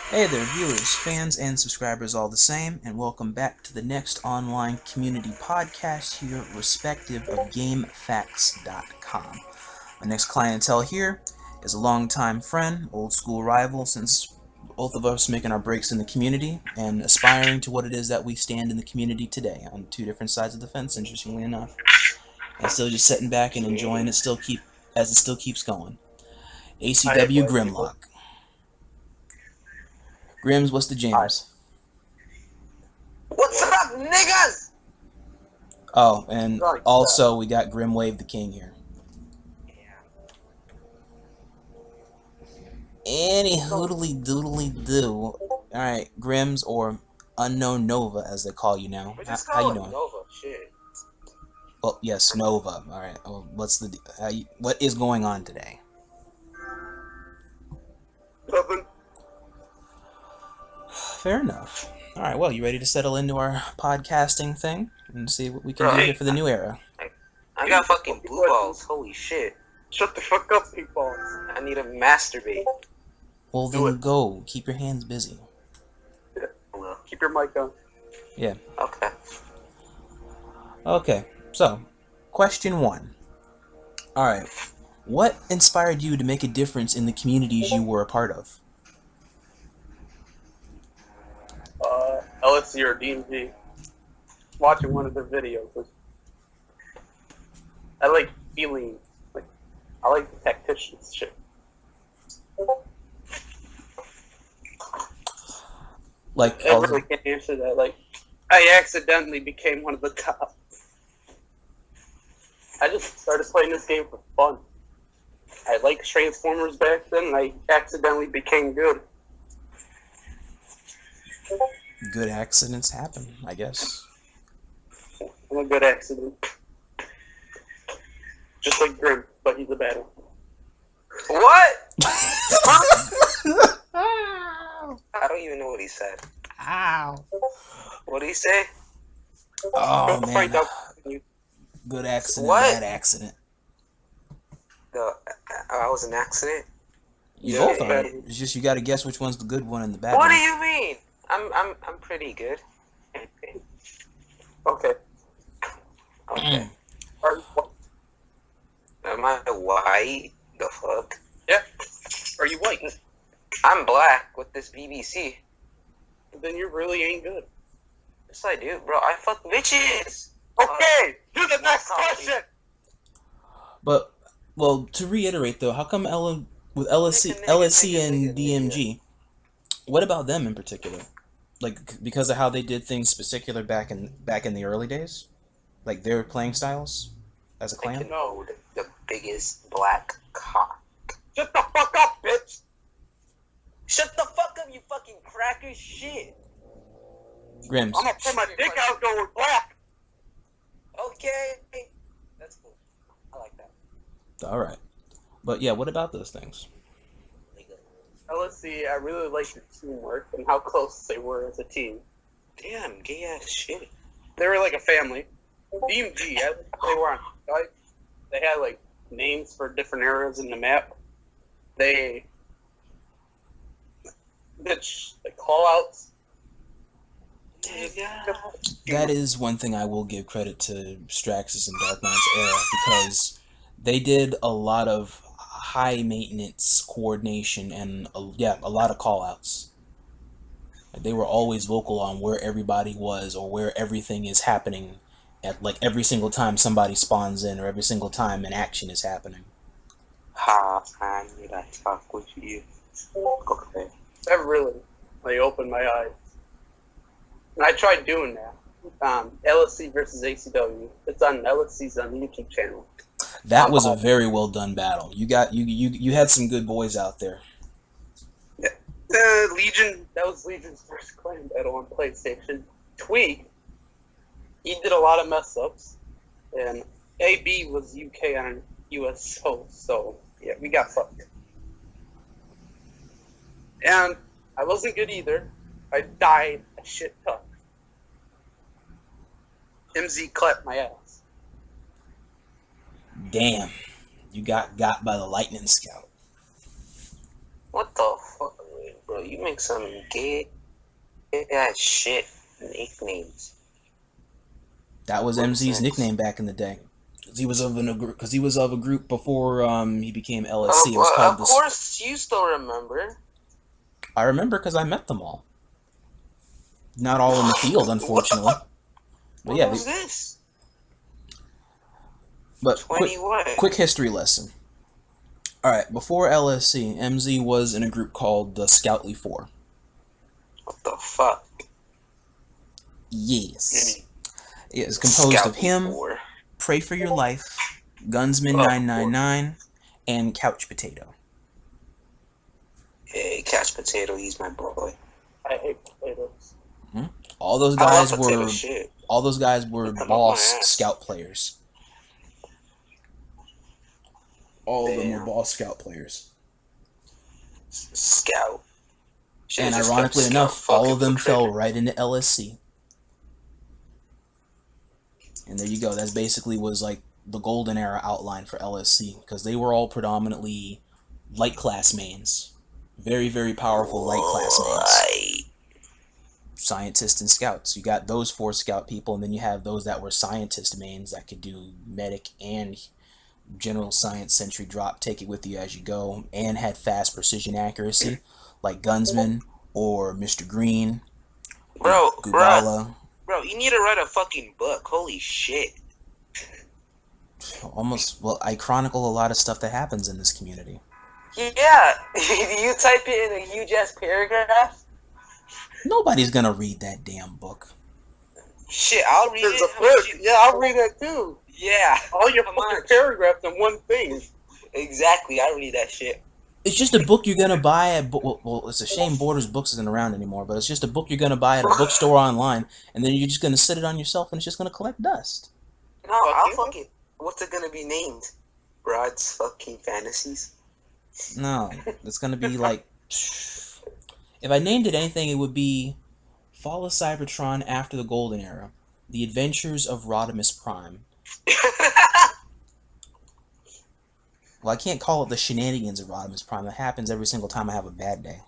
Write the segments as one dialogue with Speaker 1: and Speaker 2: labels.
Speaker 1: Hey there, viewers, fans, and subscribers all the same, and welcome back to the next online community podcast here, respective of GameFAQs.com. My next clientele here is a longtime friend, old school rival, since both of us making our breaks in the community and aspiring to what it is that we stand in the community today on two different sides of the fence, interestingly enough, and still just sitting back and enjoying it, as it still keeps going. AcW Grimlock. Grims, what's the jams?
Speaker 2: What's up, niggas?
Speaker 1: Oh, and also we got Grimwave the King here. Any hoodly doodly do. Alright, Grims, or UnKnOwNxNoVa as they call you now. How you doing?
Speaker 2: Nova, shit.
Speaker 1: Well, yes, Nova. Alright, what is going on today?
Speaker 2: Nothing.
Speaker 1: Fair enough. Alright, well, you ready to settle into our podcasting thing and see what we can do here for the new era?
Speaker 2: I got fucking blue balls, holy shit. Shut the fuck up, big balls. I need to masturbate.
Speaker 1: Well, then go. Keep your hands busy.
Speaker 2: Yeah, well, keep your mic on.
Speaker 1: Yeah.
Speaker 2: Okay.
Speaker 1: Okay, so, question 1. Alright, what inspired you to make a difference in the communities you were a part of?
Speaker 3: LSC or DMG. Watching one of their videos. I like feeling, I like the tacticians shit.
Speaker 1: Like,
Speaker 3: I really can't answer that. I accidentally became one of the top. I just started playing this game for fun. I liked Transformers back then, and I accidentally became good.
Speaker 1: good accidents happen, I guess.
Speaker 3: I'm a good accident. Just like Grim, but he's a bad one.
Speaker 2: What? I don't even know what he said.
Speaker 1: Ow.
Speaker 2: What did he say?
Speaker 1: Oh, man.
Speaker 3: You.
Speaker 1: Good accident,
Speaker 2: What?
Speaker 1: bad accident.
Speaker 2: I was an accident?
Speaker 1: You
Speaker 2: Yeah,
Speaker 1: both are.
Speaker 3: bad.
Speaker 1: It's just you gotta guess which one's the good one and the bad
Speaker 2: What
Speaker 1: one.
Speaker 2: do you mean? I'm pretty good.
Speaker 3: Okay.
Speaker 2: Okay.
Speaker 3: Are,
Speaker 2: Am I white? The fuck?
Speaker 3: yeah. Are you white?
Speaker 2: I'm black with this BBC.
Speaker 3: Then you really ain't good.
Speaker 2: Yes, I do, bro. I fuck bitches.
Speaker 3: Okay, do the next
Speaker 2: copy.
Speaker 3: question.
Speaker 1: But, well, to reiterate though, how come with LSC and DMG, what about them in particular? Like, because of how they did things particular back in the early days? Like their playing styles as a
Speaker 2: I
Speaker 1: clan?
Speaker 2: can know the biggest black cock.
Speaker 3: Shut the fuck up, bitch.
Speaker 2: Shut the fuck up, you fucking cracker shit.
Speaker 1: Grims.
Speaker 3: I'm gonna put my dick out there with black.
Speaker 2: Okay. That's cool. I like that.
Speaker 1: Alright. But yeah, what about those things?
Speaker 3: LSC, I really like the teamwork and how close they were as a team.
Speaker 2: Damn, gay ass shit.
Speaker 3: They were like a family. DMG, they were on. They had like names for different areas in the map. They did like call outs.
Speaker 1: That is one thing I will give credit to Straxus and Dark Knight's era, because they did a lot of high maintenance coordination and a lot of call outs. They were always vocal on where everybody was or where everything is happening at like every single time somebody spawns in or every single time an action is happening.
Speaker 2: Ha, I need to talk with you. Okay.
Speaker 3: That really opened my eyes. And I tried doing that. LSC versus AcW. It's on LSC's on the YouTube channel.
Speaker 1: That was a very well done battle. You had some good boys out there.
Speaker 3: Legion, that was Legion's first clan battle on PlayStation. Tweak, he did a lot of mess ups, and AB was UK on US host, so yeah, we got fucked. And I wasn't good either. I died a shit ton. MZ clapped my ass.
Speaker 1: Damn, you got by the lightning scout.
Speaker 2: What the fuck? Bro, you make some gay ass shit nicknames.
Speaker 1: That was MZ's nickname back in the day. Because he was of a group before he became LSC. It was called
Speaker 2: Of course, you still remember.
Speaker 1: I remember because I met them all. Not all in the field, unfortunately. But yeah,
Speaker 2: What was this?
Speaker 1: But quick history lesson. Alright, before LSC, MZ was in a group called the Scoutly 4.
Speaker 2: What the fuck?
Speaker 1: Yes. It is composed of him, Pray for Your Life, Gunsman 999, and Couch Potato.
Speaker 2: Hey, Couch Potato, he's my boy.
Speaker 3: I hate potatoes.
Speaker 1: All those guys were boss scout players. All of them were boss scout players.
Speaker 2: Scout.
Speaker 1: And ironically enough, all of them fell right into LSC. And there you go. That basically was like the golden era outline for LSC, because they were all predominantly light class mains. Very, very powerful light class mains. Scientists and scouts. You got those 4 scout people, and then you have those that were scientist mains that could do medic and general science sentry drop, take it with you as you go, and had fast precision accuracy, like Gunsman or Mr. Green.
Speaker 2: Bro,
Speaker 1: Gugala.
Speaker 2: Bro, you need to write a fucking book. Holy shit.
Speaker 1: Well, I chronicle a lot of stuff that happens in this community.
Speaker 2: Yeah. You type it in a huge ass paragraph?
Speaker 1: Nobody's gonna read that damn book.
Speaker 2: Shit, I'll read
Speaker 3: There's
Speaker 2: it.
Speaker 3: a book. Yeah, I'll read that too.
Speaker 2: Yeah.
Speaker 3: All your fucking paragraphs in one thing.
Speaker 2: Exactly, I read that shit.
Speaker 1: It's just a book you're gonna buy at. Well, it's a shame Borders Books isn't around anymore. But it's just a book you're gonna buy at a bookstore online, and then you're just gonna sit it on yourself, and it's just gonna collect dust.
Speaker 2: No, I'll fucking. What's it gonna be named? Brod's fucking fantasies.
Speaker 1: No, it's gonna be like. If I named it anything, it would be Fall of Cybertron After the Golden Era: The Adventures of Rodimus Prime. Well, I can't call it the shenanigans of Rodimus Prime. That happens every single time I have a bad day.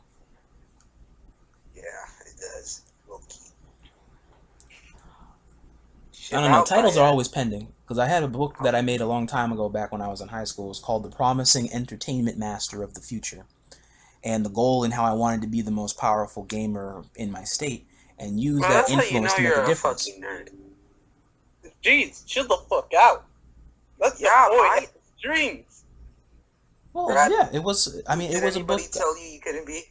Speaker 2: Yeah, it does.
Speaker 1: I don't know. Titles are always pending. Because I had a book that I made a long time ago back when I was in high school. It was called The Promising Entertainment Master of the Future. And the goal and how I wanted to be the most powerful gamer in my state and use that influence to make a difference.
Speaker 3: Jeez, chill the fuck out. That's the point. Dreams.
Speaker 1: Well, yeah, it was. I mean, it was a book.
Speaker 2: Did anybody tell you couldn't be?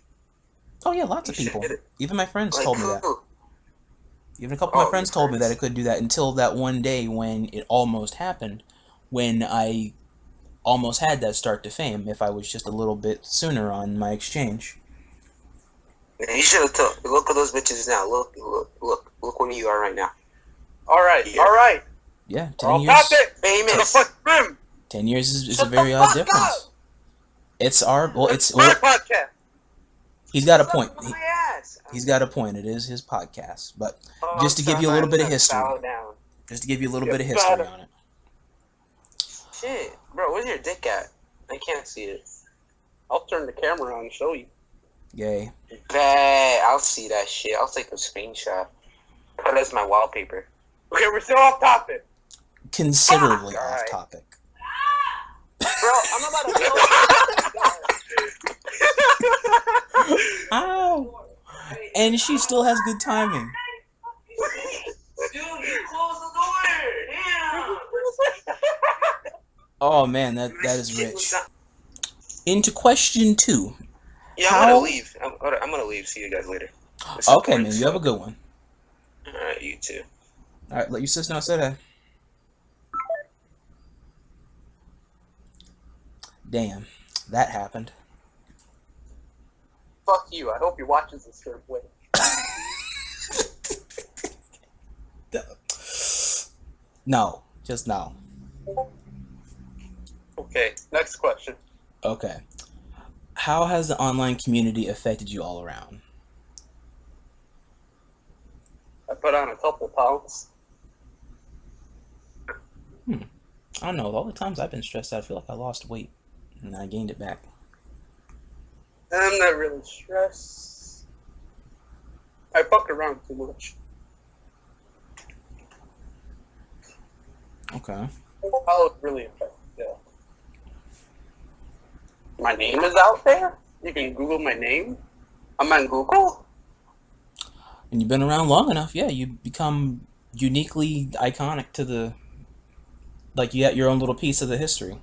Speaker 1: Oh yeah, lots of people. Even my friends told me that. Even a couple of my friends told me that I could do that until that one day when it almost happened, when I almost had that start to fame if I was just a little bit sooner on my exchange.
Speaker 2: You should have told. Look at those bitches now. Look where you are right now.
Speaker 3: All right.
Speaker 1: Yeah, 10 years.
Speaker 2: Famous.
Speaker 1: 10 years is a very odd difference. It's our it's
Speaker 3: my podcast.
Speaker 1: He's got a point. He's got a point. It is his podcast, but just to give you a little bit of history. Just to give you a little bit of history on it.
Speaker 2: Shit, bro, where's your dick at? I can't see it.
Speaker 3: I'll turn the camera on and show you.
Speaker 1: Yay.
Speaker 2: Bet, I'll see that shit. I'll take a screenshot. Put it as my wallpaper.
Speaker 3: Okay, we're still off topic.
Speaker 1: Considerably off topic.
Speaker 2: Bro, I'm about to kill you.
Speaker 1: Ow! And she still has good timing.
Speaker 2: Dude, you closed the door. Damn.
Speaker 1: Oh man, that is rich. Into question 2.
Speaker 2: Yeah, I'm gonna leave. I'm gonna leave. See you guys later.
Speaker 1: Okay, man, you have a good one.
Speaker 2: Alright, you too.
Speaker 1: Alright, let your sis know I said that. Damn, that happened.
Speaker 3: Fuck you. I hope you're watching this third way.
Speaker 1: No, just no.
Speaker 3: Okay, next question.
Speaker 1: Okay. How has the online community affected you all around?
Speaker 3: I put on a couple pounds.
Speaker 1: I don't know. All the times I've been stressed out, I feel like I lost weight. And I gained it back.
Speaker 3: I'm not really stressed. I fuck around too much.
Speaker 1: Okay.
Speaker 3: How it really affects you. My name is out there? You can Google my name? I'm on Google?
Speaker 1: And you've been around long enough, yeah, you become uniquely iconic to the, like you got your own little piece of the history.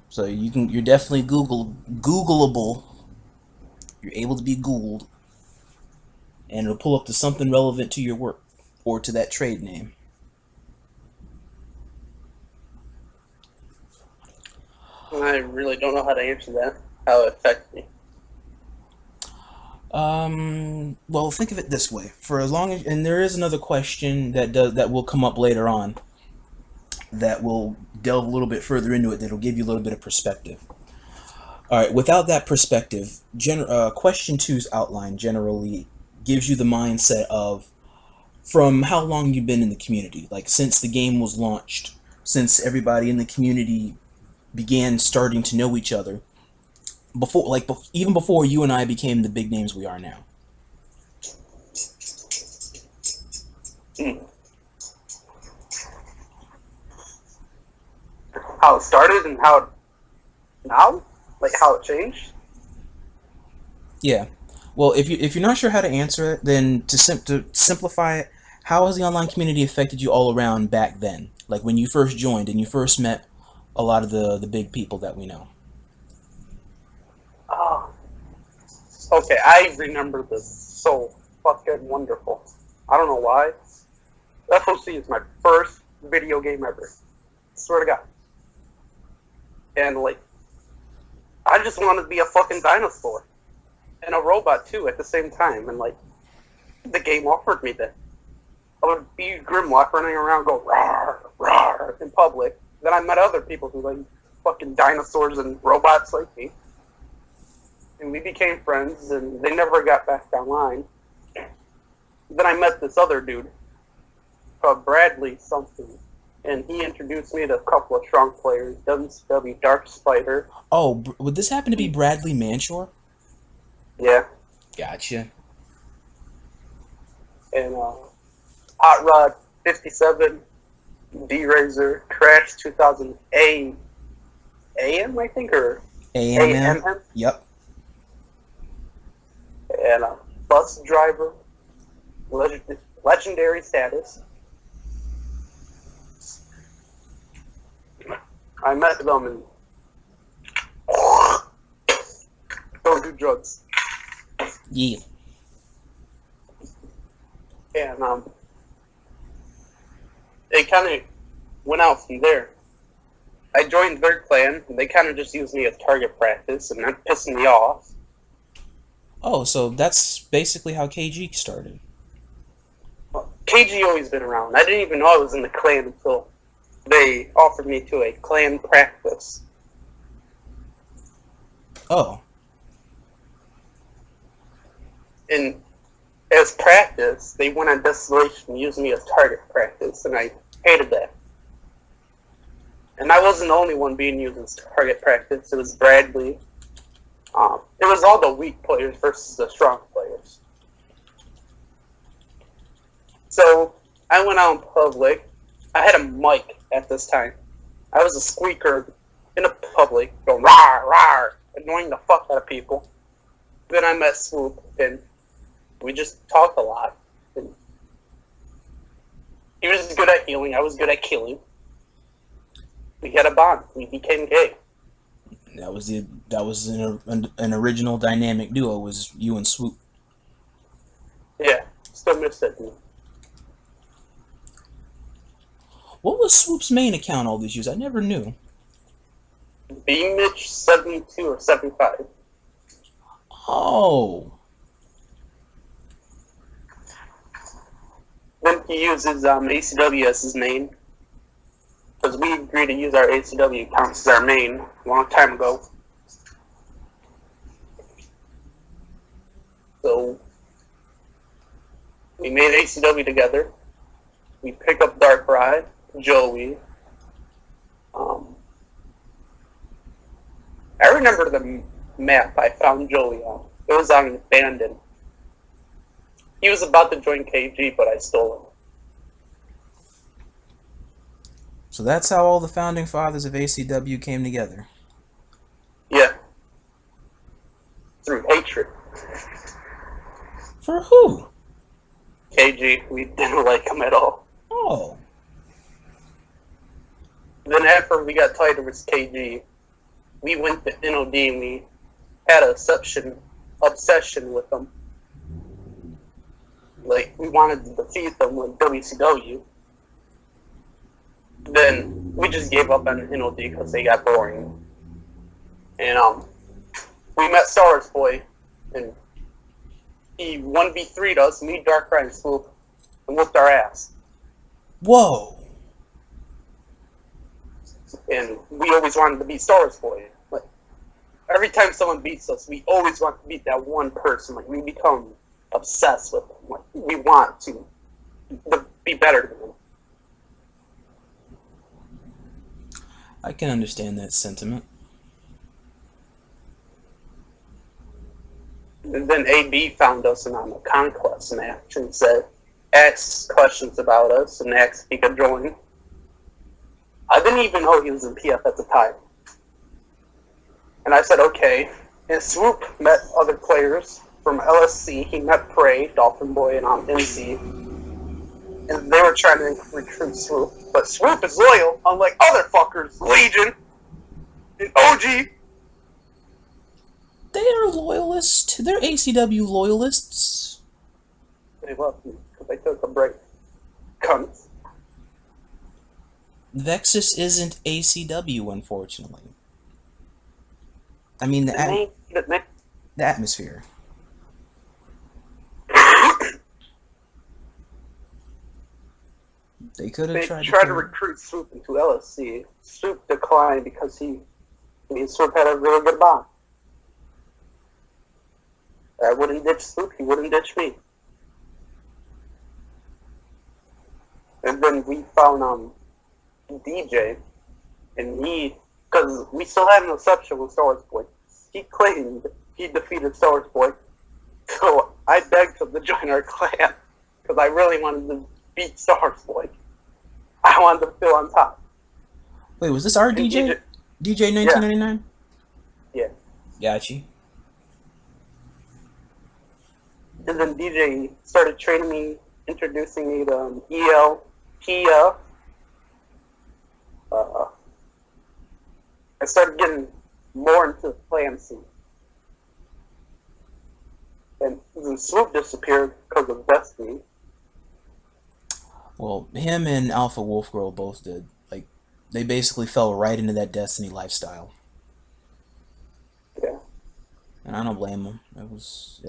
Speaker 1: So you're definitely Googleable. You're able to be Googled, and it'll pull up to something relevant to your work or to that trade name.
Speaker 3: I really don't know how to answer that. How it affects me.
Speaker 1: Well, think of it this way: for as long as, and there is another question that will come up later on that will delve a little bit further into it. That'll give you a little bit of perspective. All right. Without that perspective, question two's outline generally gives you the mindset of from how long you've been in the community, like since the game was launched, since everybody in the community began starting to know each other, before, like, even before you and I became the big names we are now.
Speaker 3: How it started and how it now? Like how it changed?
Speaker 1: Yeah. Well, if you're not sure how to answer it, then to simplify it, how has the online community affected you all around back then? Like when you first joined and you first met a lot of the big people that we know.
Speaker 3: Oh, okay, I remember this so fucking wonderful. I don't know why. FOC is my first video game ever. Swear to God. And like, I just wanted to be a fucking dinosaur. And a robot too at the same time. And like, the game offered me that. I would be Grimlock running around go rawr, rawr in public. Then I met other people who like fucking dinosaurs and robots like me. And we became friends and they never got back online. Then I met this other dude called Bradley something. And he introduced me to a couple of Trunk players, WCW Dark Spider.
Speaker 1: Oh, would this happen to be Bradley Manshore?
Speaker 3: Yeah.
Speaker 1: Gotcha.
Speaker 3: And Hot Rod 57, D-Razor, Crash 2000 AM, I think, or
Speaker 1: AMM?
Speaker 3: AMM.
Speaker 1: Yep.
Speaker 3: And Bus Driver, legendary status. I met them and don't do drugs.
Speaker 1: Yeah.
Speaker 3: And it kind of went out from there. I joined their clan, and they kind of just used me as target practice, and that pissed me off.
Speaker 1: Oh, so that's basically how KG started.
Speaker 3: KG always been around. I didn't even know I was in the clan until they offered me to a clan practice.
Speaker 1: Oh.
Speaker 3: And as practice, they went on Desolation and used me as target practice, and I hated that. And I wasn't the only one being used as target practice. It was Bradley. It was all the weak players versus the strong players. So I went out in public. I had a mic at this time. I was a squeaker in the public, going rawr, rawr, annoying the fuck out of people. Then I met Swoop, and we just talked a lot. And he was good at healing. I was good at killing. We had a bond. We became gay.
Speaker 1: That was an original dynamic duo, was you and Swoop.
Speaker 3: Yeah, still miss that dude.
Speaker 1: What was Swoop's main account all these years? I never knew.
Speaker 3: B-Mitch 72 or 75.
Speaker 1: Oh.
Speaker 3: Then he uses AcW as his main. Because we agreed to use our AcW accounts as our main a long time ago. So we made AcW together. We pick up Dark Ride, Joey. I remember the map I found Joey on. It was on Abandoned. He was about to join KG, but I stole him.
Speaker 1: So that's how all the founding fathers of AcW came together.
Speaker 3: Yeah. Through hatred.
Speaker 1: For who?
Speaker 3: KG, we didn't like him at all.
Speaker 1: Oh.
Speaker 3: Then after we got tired of his KG, we went to NOD and we had an obsession with him. Like, we wanted to defeat them with WCW. Then we just gave up on NOD because they got boring. And we met Stars Boy, and he 1v3'd us, me, Darkrai, and Swoop, and whooped our ass.
Speaker 1: Whoa.
Speaker 3: And we always wanted to beat Stars Boy. Like, every time someone beats us, we always want to beat that one person. Like, we become obsessed with them. Like, we want to be better than them.
Speaker 1: I can understand that sentiment.
Speaker 3: And then AB found us on a Conquest match and said, asked questions about us and asked if he could join. I didn't even know he was in PF at the time. And I said, okay. And Swoop met other players from LSC. He met Prey, Dolphin Boy, and MC. And they were trying to recruit Swoop. But Swoop is loyal, unlike other fuckers. Legion and OG.
Speaker 1: They are loyalists. They're AcW loyalists.
Speaker 3: They left me because I took a break. Cunts.
Speaker 1: Vexus isn't AcW, unfortunately. I mean, the atmosphere. They could have tried
Speaker 3: to recruit Swoop into LSC. Swoop declined because me and Swoop had a really good bond. I wouldn't ditch Swoop, he wouldn't ditch me. And then we found DJ, and because we still had an exception with Stars Boy, he claimed he defeated Stars Boy, so I begged him to join our clan, because I really wanted to beat Stars Boy. I wanted to feel on top.
Speaker 1: Wait, was this our DJ? DJ 1999?
Speaker 3: Yeah.
Speaker 1: Got you.
Speaker 3: And then DJ started training me, introducing me to EL, Kia. I started getting more into the clan scene. And then Swoop disappeared because of Destiny.
Speaker 1: Well, him and Alpha Wolf Girl both did. Like, they basically fell right into that Destiny lifestyle.
Speaker 3: Yeah.
Speaker 1: And I don't blame them.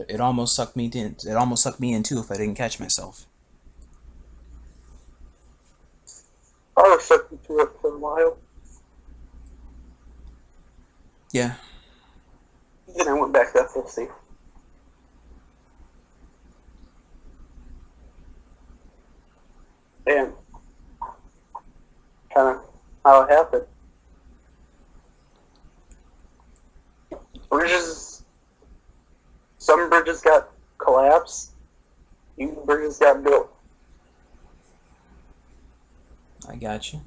Speaker 1: It almost sucked me in. It almost sucked me in too if I didn't catch myself.
Speaker 3: I was sucked into it for a while.
Speaker 1: Yeah.
Speaker 3: Then I went back to FLC. And kind of how it happened. Some bridges got collapsed, new bridges got built.
Speaker 1: I got you.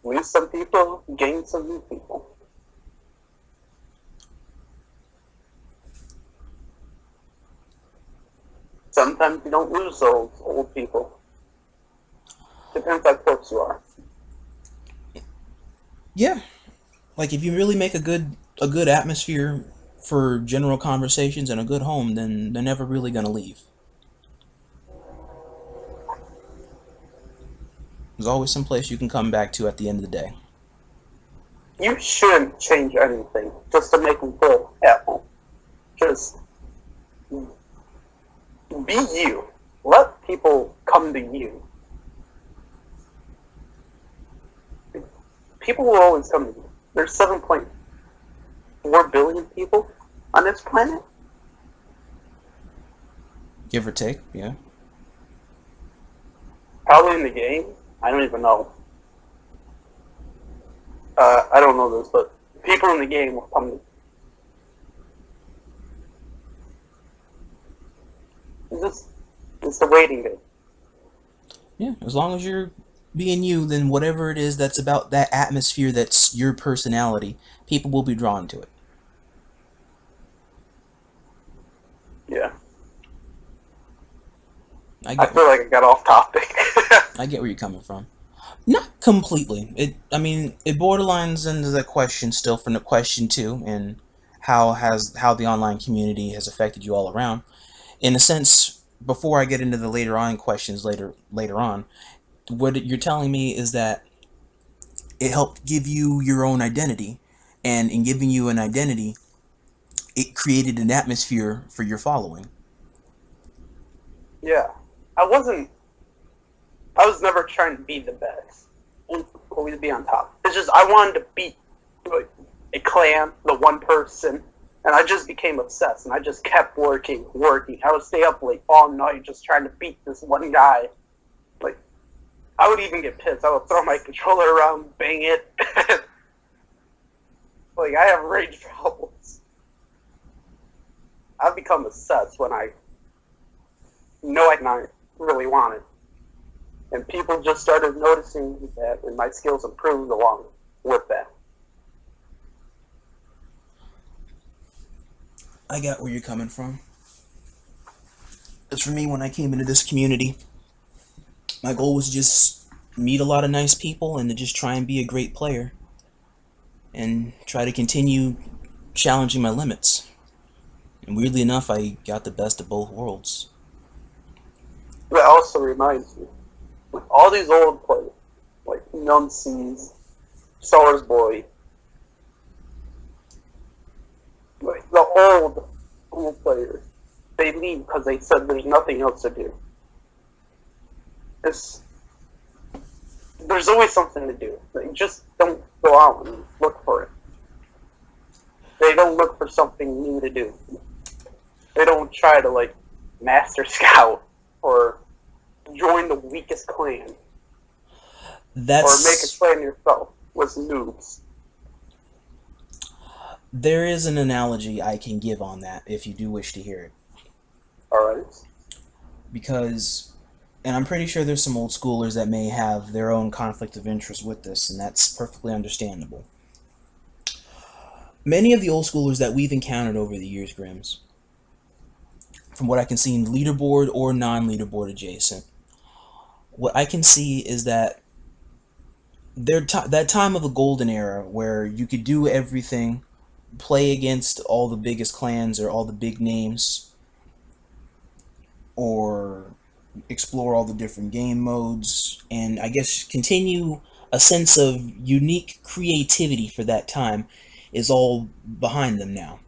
Speaker 3: Lose some people, gain some new people. Sometimes you don't lose those old people. Depends how close you are.
Speaker 1: Yeah. Like, if you really make a good atmosphere for general conversations and a good home, then they're never really gonna leave. There's always some place you can come back to at the end of the day.
Speaker 3: You shouldn't change anything just to make them feel at home. Just be you. Let people come to you. People will always come to you. There's 7.4 billion people on this planet.
Speaker 1: Give or take, yeah.
Speaker 3: Probably in the game. I don't even know. I don't know this, but people in the game will come to you. It's the waiting game.
Speaker 1: Yeah, as long as you're being you, then whatever it is that's about that atmosphere that's your personality, people will be drawn to it.
Speaker 3: Yeah.
Speaker 1: I
Speaker 3: I
Speaker 1: get
Speaker 3: feel like I got off topic.
Speaker 1: I get where you're coming from. Not completely. It borderlines into the question still from the question two, and how the online community has affected you all around. In a sense, before I get into the later on questions later on, what you're telling me is that it helped give you your own identity, and in giving you an identity, it created an atmosphere for your following.
Speaker 3: Yeah. I was never trying to be the best. Always be on top. It's just I wanted to beat like, a clan, the one person, and I just became obsessed, and I just kept working. I would stay up late all night just trying to beat this one guy. Like, I would even get pissed. I would throw my controller around, bang it. Like, I have rage problems. I've become obsessed when I know I not really want it. And people just started noticing that, and my skills improved along with that.
Speaker 1: I got where you're coming from. As for me, when I came into this community, my goal was just meet a lot of nice people and to just try and be a great player and try to continue challenging my limits. And weirdly enough, I got the best of both worlds.
Speaker 3: That also reminds me, with all these old players, like Nuncies, Stars Boy, like the old players, they leave because they said there's nothing else to do. There's always something to do. They just don't go out and look for it. They don't look for something new to do. They don't try to, like, master scout or join the weakest clan. Or make a clan yourself with noobs.
Speaker 1: There is an analogy I can give on that if you do wish to hear it.
Speaker 3: Alright.
Speaker 1: Because, and I'm pretty sure there's some old schoolers that may have their own conflict of interest with this, and that's perfectly understandable. Many of the old schoolers that we've encountered over the years, Grims, from what I can see in leaderboard or non-leaderboard adjacent, what I can see is that that time of the golden era where you could do everything, play against all the biggest clans or all the big names, or explore all the different game modes, and I guess continue a sense of unique creativity for that time is all behind them now.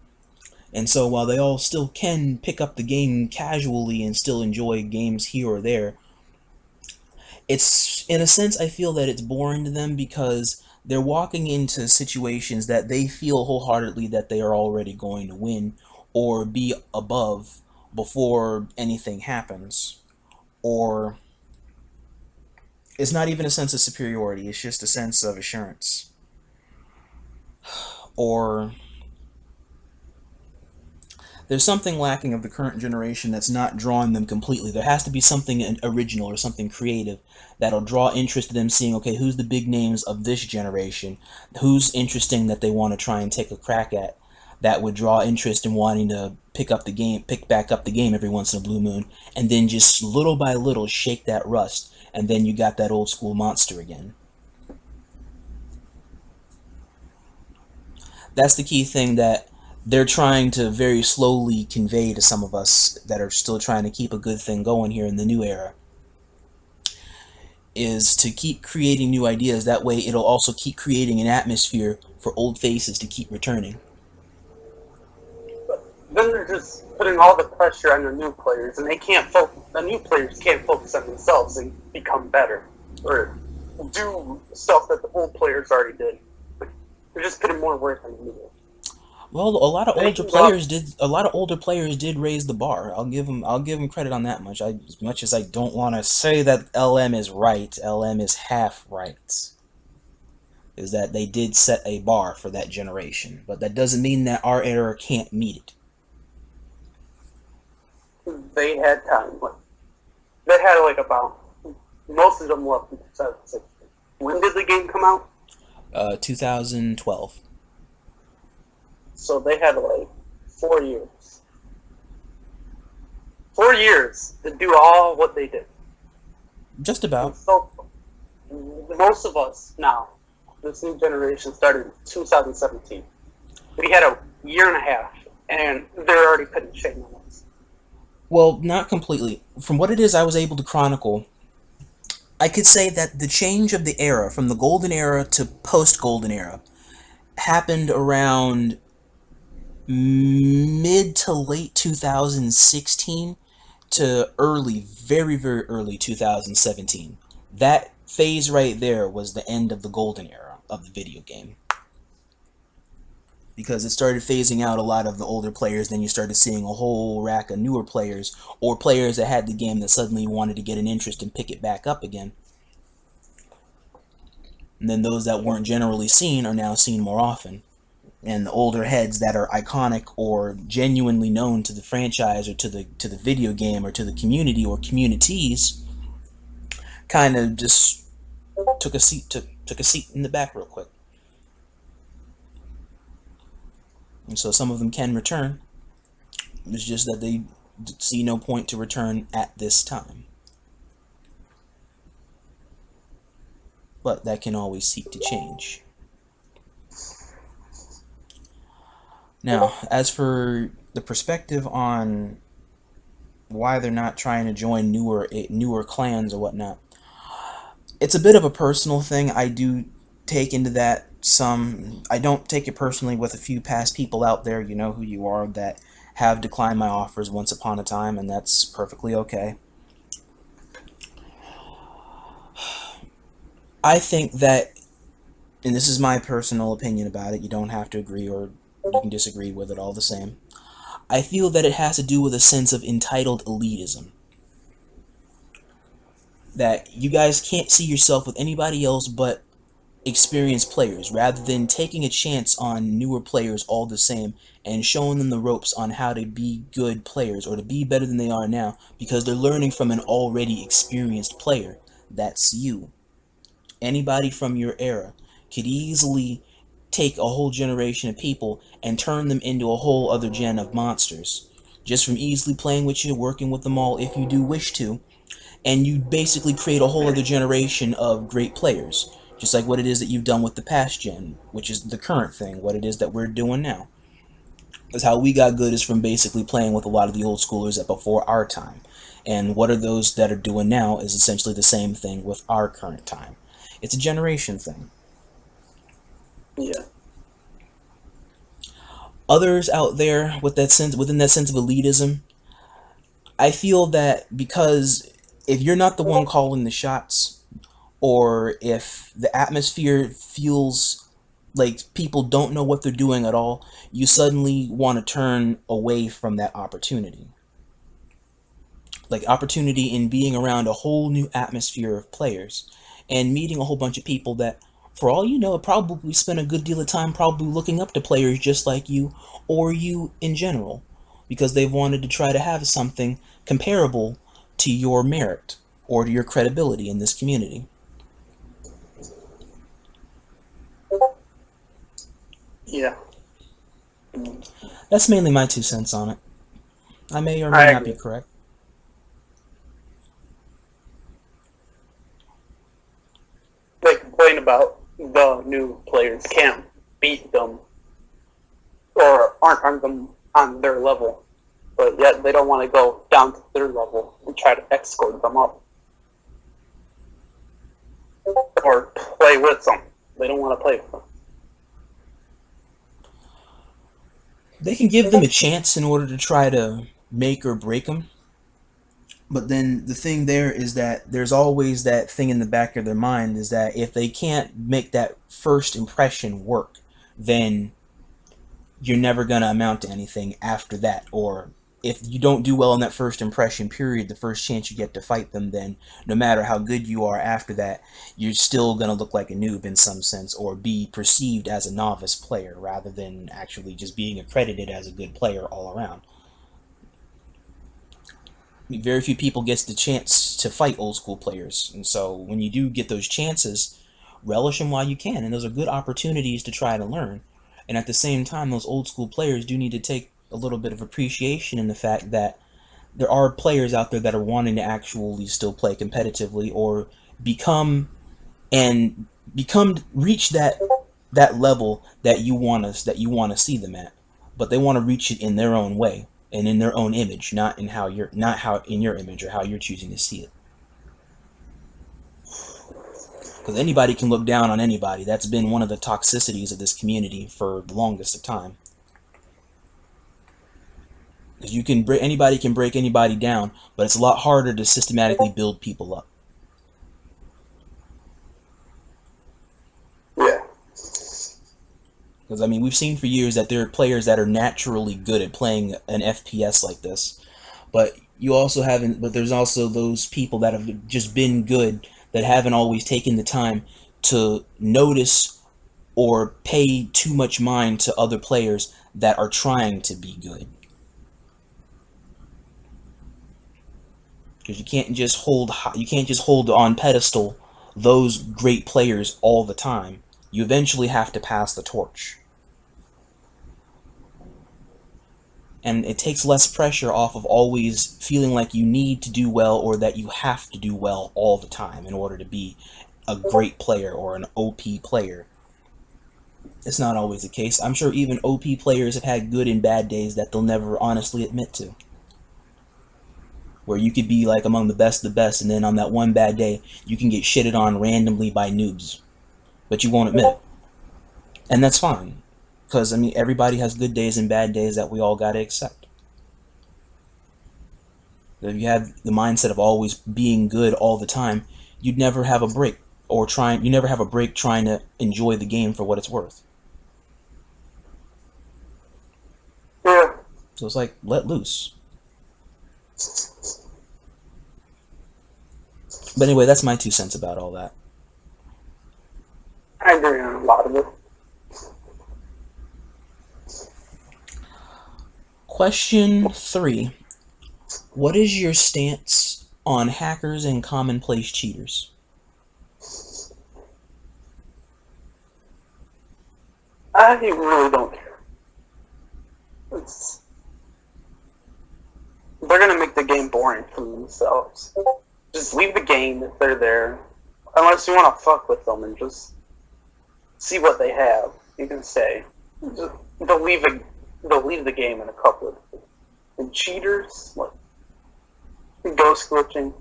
Speaker 1: And so while they all still can pick up the game casually and still enjoy games here or there, it's, in a sense, I feel that it's boring to them because they're walking into situations that they feel wholeheartedly that they are already going to win or be above before anything happens. Or it's not even a sense of superiority, it's just a sense of assurance. Or there's something lacking of the current generation that's not drawing them completely. There has to be something original or something creative that'll draw interest in them, seeing, okay, who's the big names of this generation? Who's interesting that they want to try and take a crack at? That would draw interest in wanting to pick back up the game every once in a blue moon, and then just little by little shake that rust, and then you got that old school monster again. That's the key thing that they're trying to very slowly convey to some of us that are still trying to keep a good thing going here in the new era, is to keep creating new ideas. That way it'll also keep creating an atmosphere for old faces to keep returning.
Speaker 3: But then they're just putting all the pressure on the new players, and the new players can't focus on themselves and become better, or do stuff that the old players already did. They're just putting more work on the new.
Speaker 1: Well, a lot of older players did raise the bar. I'll give them credit on that much. As much as I don't want to say that LM is right, LM is half right. Is that they did set a bar for that generation, but that doesn't mean that our era can't meet it.
Speaker 3: They had time. they had like about, most of them left in 2006. When did the game come out?
Speaker 1: 2012.
Speaker 3: So they had like 4 years. 4 years to do all what they did.
Speaker 1: Just about.
Speaker 3: So most of us now, this new generation started in 2017. We had a year and a half, and they're already putting shame on us.
Speaker 1: Well, not completely. From what it is I was able to chronicle, I could say that the change of the era, from the golden era to post-golden era, happened around mid to late 2016 to early, very, very early 2017. That phase right there was the end of the golden era of the video game. Because it started phasing out a lot of the older players, then you started seeing a whole rack of newer players, or players that had the game that suddenly wanted to get an interest and pick it back up again. And then those that weren't generally seen are now seen more often. And the older heads that are iconic or genuinely known to the franchise or to the video game or to the community or communities kind of just took a seat in the back real quick. And so some of them can return. It's just that they see no point to return at this time. But that can always seek to change. Now, as for the perspective on why they're not trying to join newer clans or whatnot, it's a bit of a personal thing. I do take into that some. I don't take it personally with a few past people out there, you know who you are, that have declined my offers once upon a time, and that's perfectly okay. I think that, and this is my personal opinion about it, you don't have to agree or you can disagree with it all the same. I feel that it has to do with a sense of entitled elitism. That you guys can't see yourself with anybody else but experienced players, rather than taking a chance on newer players all the same and showing them the ropes on how to be good players or to be better than they are now, because they're learning from an already experienced player. That's you. Anybody from your era could easily take a whole generation of people and turn them into a whole other gen of monsters, just from easily playing with you, working with them all if you do wish to, and you basically create a whole other generation of great players, just like what it is that you've done with the past gen, which is the current thing, what it is that we're doing now. Because how we got good is from basically playing with a lot of the old schoolers that before our time, and what are those that are doing now is essentially the same thing with our current time. It's a generation thing.
Speaker 3: Yeah.
Speaker 1: Others out there with that sense, within that sense of elitism, I feel that because if you're not the one calling the shots, or if the atmosphere feels like people don't know what they're doing at all, you suddenly want to turn away from that opportunity. Like opportunity in being around a whole new atmosphere of players and meeting a whole bunch of people that, for all you know, probably spend a good deal of time probably looking up to players just like you, or you in general, because they've wanted to try to have something comparable to your merit or to your credibility in this community.
Speaker 3: Yeah.
Speaker 1: That's mainly my 2 cents on it. I may or may not be correct.
Speaker 3: They complain about the new players can't beat them or aren't them on their level, but yet they don't want to go down to their level and try to escort them up or play with them. They don't want to play with them.
Speaker 1: They can give them a chance in order to try to make or break them. But then the thing there is that there's always that thing in the back of their mind is that if they can't make that first impression work, then you're never going to amount to anything after that. Or if you don't do well in that first impression period, the first chance you get to fight them, then no matter how good you are after that, you're still going to look like a noob in some sense, or be perceived as a novice player rather than actually just being accredited as a good player all around. very few people gets the chance to fight old school players, and so when you do get those chances, relish them while you can, and those are good opportunities to try to learn. And at the same time, those old school players do need to take a little bit of appreciation in the fact that there are players out there that are wanting to actually still play competitively or become reach that level that you want to see them at, but they want to reach it in their own way and in their own image, not in how in your image or how you're choosing to see it. Because anybody can look down on anybody. That's been one of the toxicities of this community for the longest of time. Because anybody can break anybody down, but it's a lot harder to systematically build people up.
Speaker 3: Yeah.
Speaker 1: Because I mean, we've seen for years that there are players that are naturally good at playing an FPS like this, but there's also those people that have just been good that haven't always taken the time to notice or pay too much mind to other players that are trying to be good. Because you can't just hold on pedestal those great players all the time. You eventually have to pass the torch. And it takes less pressure off of always feeling like you need to do well or that you have to do well all the time in order to be a great player or an OP player. It's not always the case. I'm sure even OP players have had good and bad days that they'll never honestly admit to. Where you could be like among the best of the best, and then on that one bad day, you can get shitted on randomly by noobs. But you won't admit it. And that's fine. Because, I mean, everybody has good days and bad days that we all gotta accept. If you have the mindset of always being good all the time, you'd never have a break. You never have a break trying to enjoy the game for what it's worth.
Speaker 3: Yeah.
Speaker 1: So it's like, let loose. But anyway, that's my 2 cents about all that.
Speaker 3: I agree on a lot of it.
Speaker 1: Question 3. What is your stance on hackers and commonplace cheaters?
Speaker 3: I really don't care. They're gonna make the game boring for themselves. Just leave the game if they're there. Unless you want to fuck with them and just see what they have. You can say. They'll leave the game in a couple of days. And cheaters, like ghost glitching,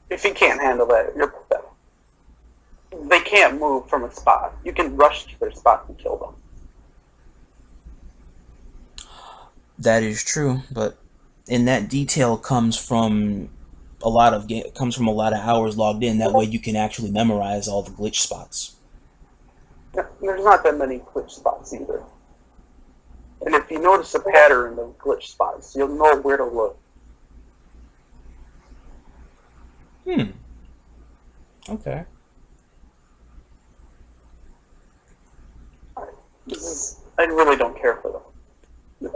Speaker 3: if you can't handle that, you're pathetic. They can't move from a spot. You can rush to their spot and kill them.
Speaker 1: That is true, but in that detail comes from a lot of hours logged in. That way you can actually memorize all the glitch spots.
Speaker 3: There's not that many glitch spots either. And if you notice a pattern of glitch spots, you'll know where to look.
Speaker 1: Okay.
Speaker 3: I really don't care for them.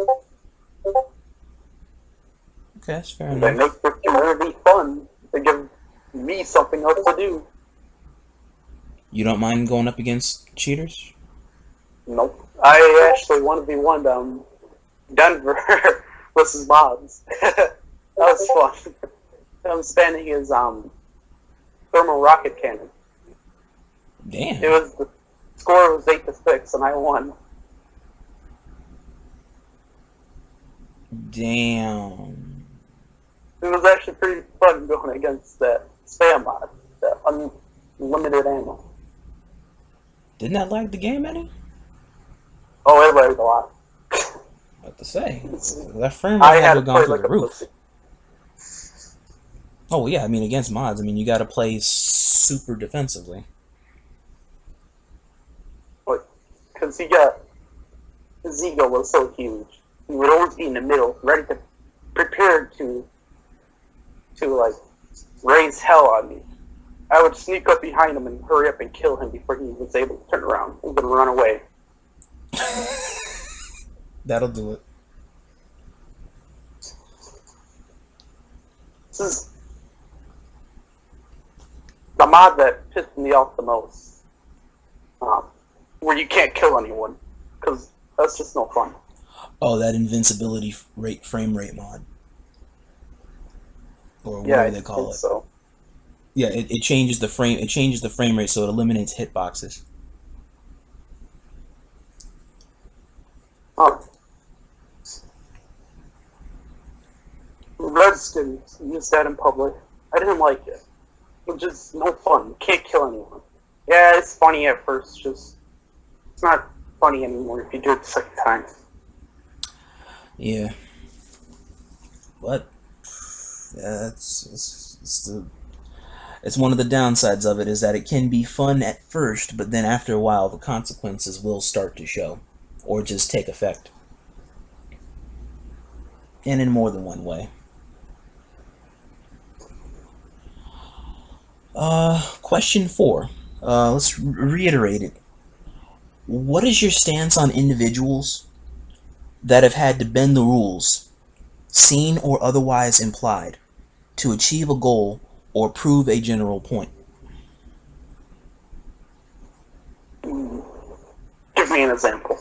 Speaker 1: Okay, that's fair
Speaker 3: They
Speaker 1: enough.
Speaker 3: make the community fun. They give me something else to do.
Speaker 1: You don't mind going up against cheaters?
Speaker 3: Nope. I actually 1v1 down Denver versus mods. That was fun. I'm spamming his thermal rocket cannon.
Speaker 1: Damn.
Speaker 3: The score was 8-6 and I won.
Speaker 1: Damn.
Speaker 3: It was actually pretty fun going against that spam mod, that unlimited ammo.
Speaker 1: Didn't that lag the game any?
Speaker 3: Oh, it lagged a lot.
Speaker 1: What to say? That frame rate had to have gone through the roof. Oh yeah, I mean against mods, I mean you got to play super defensively.
Speaker 3: Because his ego was so huge. He would always be in the middle, ready to prepared to like raise hell on me. I would sneak up behind him and hurry up and kill him before he was able to turn around and then run away.
Speaker 1: That'll do it.
Speaker 3: This is the mod that pissed me off the most. Where you can't kill anyone, because that's just no fun.
Speaker 1: Oh, that invincibility frame rate mod, or
Speaker 3: Yeah,
Speaker 1: whatever
Speaker 3: I
Speaker 1: they call
Speaker 3: think
Speaker 1: it.
Speaker 3: so.
Speaker 1: Yeah, it changes the frame. It changes the frame rate, so it eliminates hitboxes.
Speaker 3: Redskins used that in public. I didn't like it. It was just no fun. You can't kill anyone. Yeah, it's funny at first, just it's not funny anymore if you do it the second time.
Speaker 1: Yeah, but it's one of the downsides of it is that it can be fun at first, but then after a while the consequences will start to show, or just take effect, and in more than one way. Question 4. Let's reiterate it. What is your stance on individuals that have had to bend the rules, seen or otherwise implied, to achieve a goal or prove a general point?
Speaker 3: Give me an example.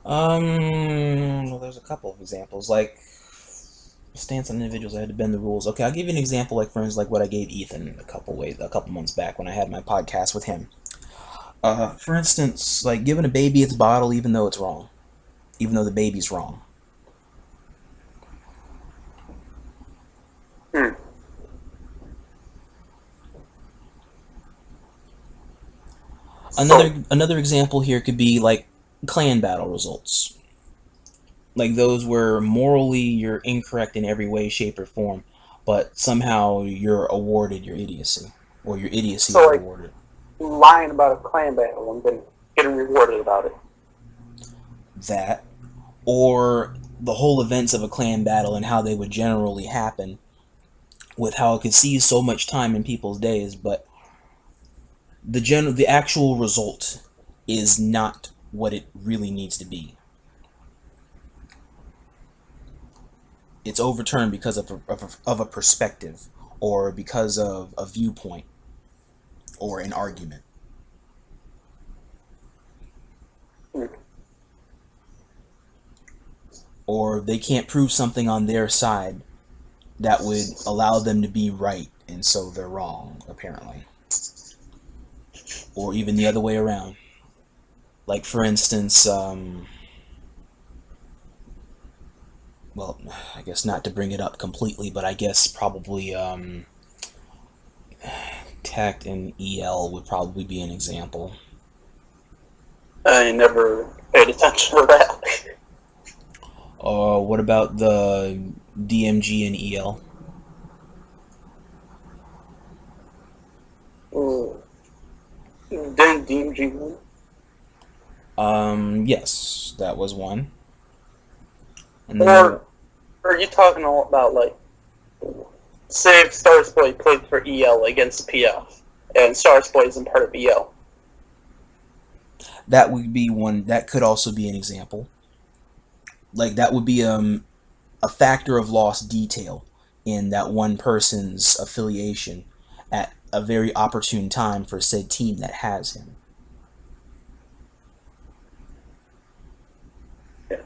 Speaker 1: Well, there's a couple of examples, like stance on individuals that had to bend the rules. Okay, I'll give you an example, like for instance, like what I gave Ethan a couple months back when I had my podcast with him. For instance, like giving a baby its bottle even though it's wrong, even though the baby's wrong. Another example here could be like clan battle results. Like those where morally you're incorrect in every way, shape, or form, but somehow you're awarded your idiocy, or your idiocy is rewarded.
Speaker 3: Lying about a clan battle and then getting rewarded about it.
Speaker 1: That, or the whole events of a clan battle and how they would generally happen, with how it could seize so much time in people's days, but the actual result is not what it really needs to be. It's overturned because of a perspective, or because of a viewpoint, or an argument. Or they can't prove something on their side that would allow them to be right, and so they're wrong, apparently. Or even the other way around. Like, for instance, well, I guess not to bring it up completely, but I guess probably Tact and EL would probably be an example.
Speaker 3: I never paid attention to that.
Speaker 1: What about the DMG and EL?
Speaker 3: Didn't DMG win?
Speaker 1: Yes, that was one. And
Speaker 3: then or are you talking about, like, say if Starsboy played for EL against PF, and Starsboy isn't part of EL?
Speaker 1: That would be one. That could also be an example. Like, that would be a factor of lost detail in that one person's affiliation at a very opportune time for said team that has him.
Speaker 3: Yeah.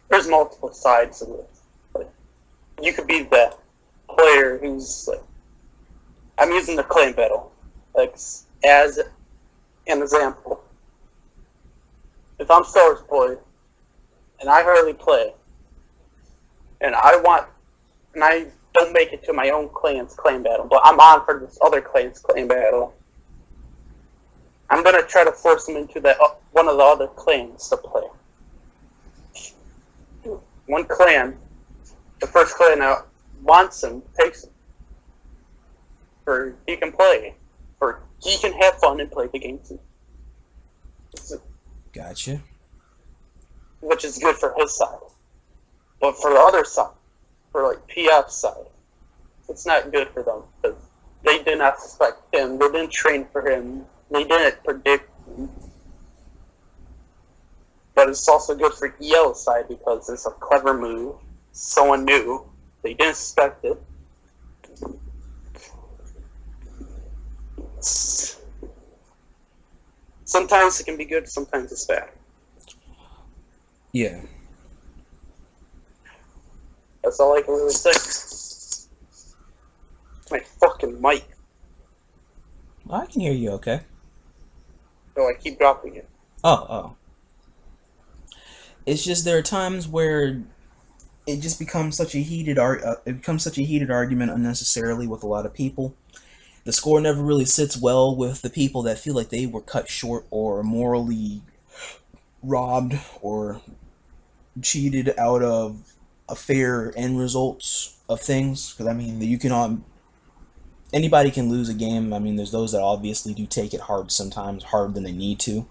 Speaker 3: There's multiple sides of it. Like, you could be that player who's like, I'm using the clan battle like as an example. If I'm Starsboy and I hardly play, and I don't make it to my own clan's clan battle, but I'm on for this other clan's clan battle, I'm gonna try to force him into that one of the other clans to play. One clan, the first clan that wants him, takes him. For he can play, for he can have fun and play the game too.
Speaker 1: Gotcha.
Speaker 3: Which is good for his side. But for the other side, for like PF's side, it's not good for them because they did not suspect him. They didn't train for him. They didn't predict him. but it's also good for EL's side because it's a clever move. Someone new. They didn't expect it. Sometimes it can be good, sometimes it's bad.
Speaker 1: Yeah.
Speaker 3: That's all I can really say. My fucking mic.
Speaker 1: Well, I can hear you okay.
Speaker 3: So I keep dropping it.
Speaker 1: Oh. It's just there are times where it just becomes such a heated argument unnecessarily with a lot of people. The score never really sits well with the people that feel like they were cut short or morally robbed or cheated out of a fair end results of things. Because I mean, anybody can lose a game. I mean, there's those that obviously do take it hard sometimes, harder than they need to,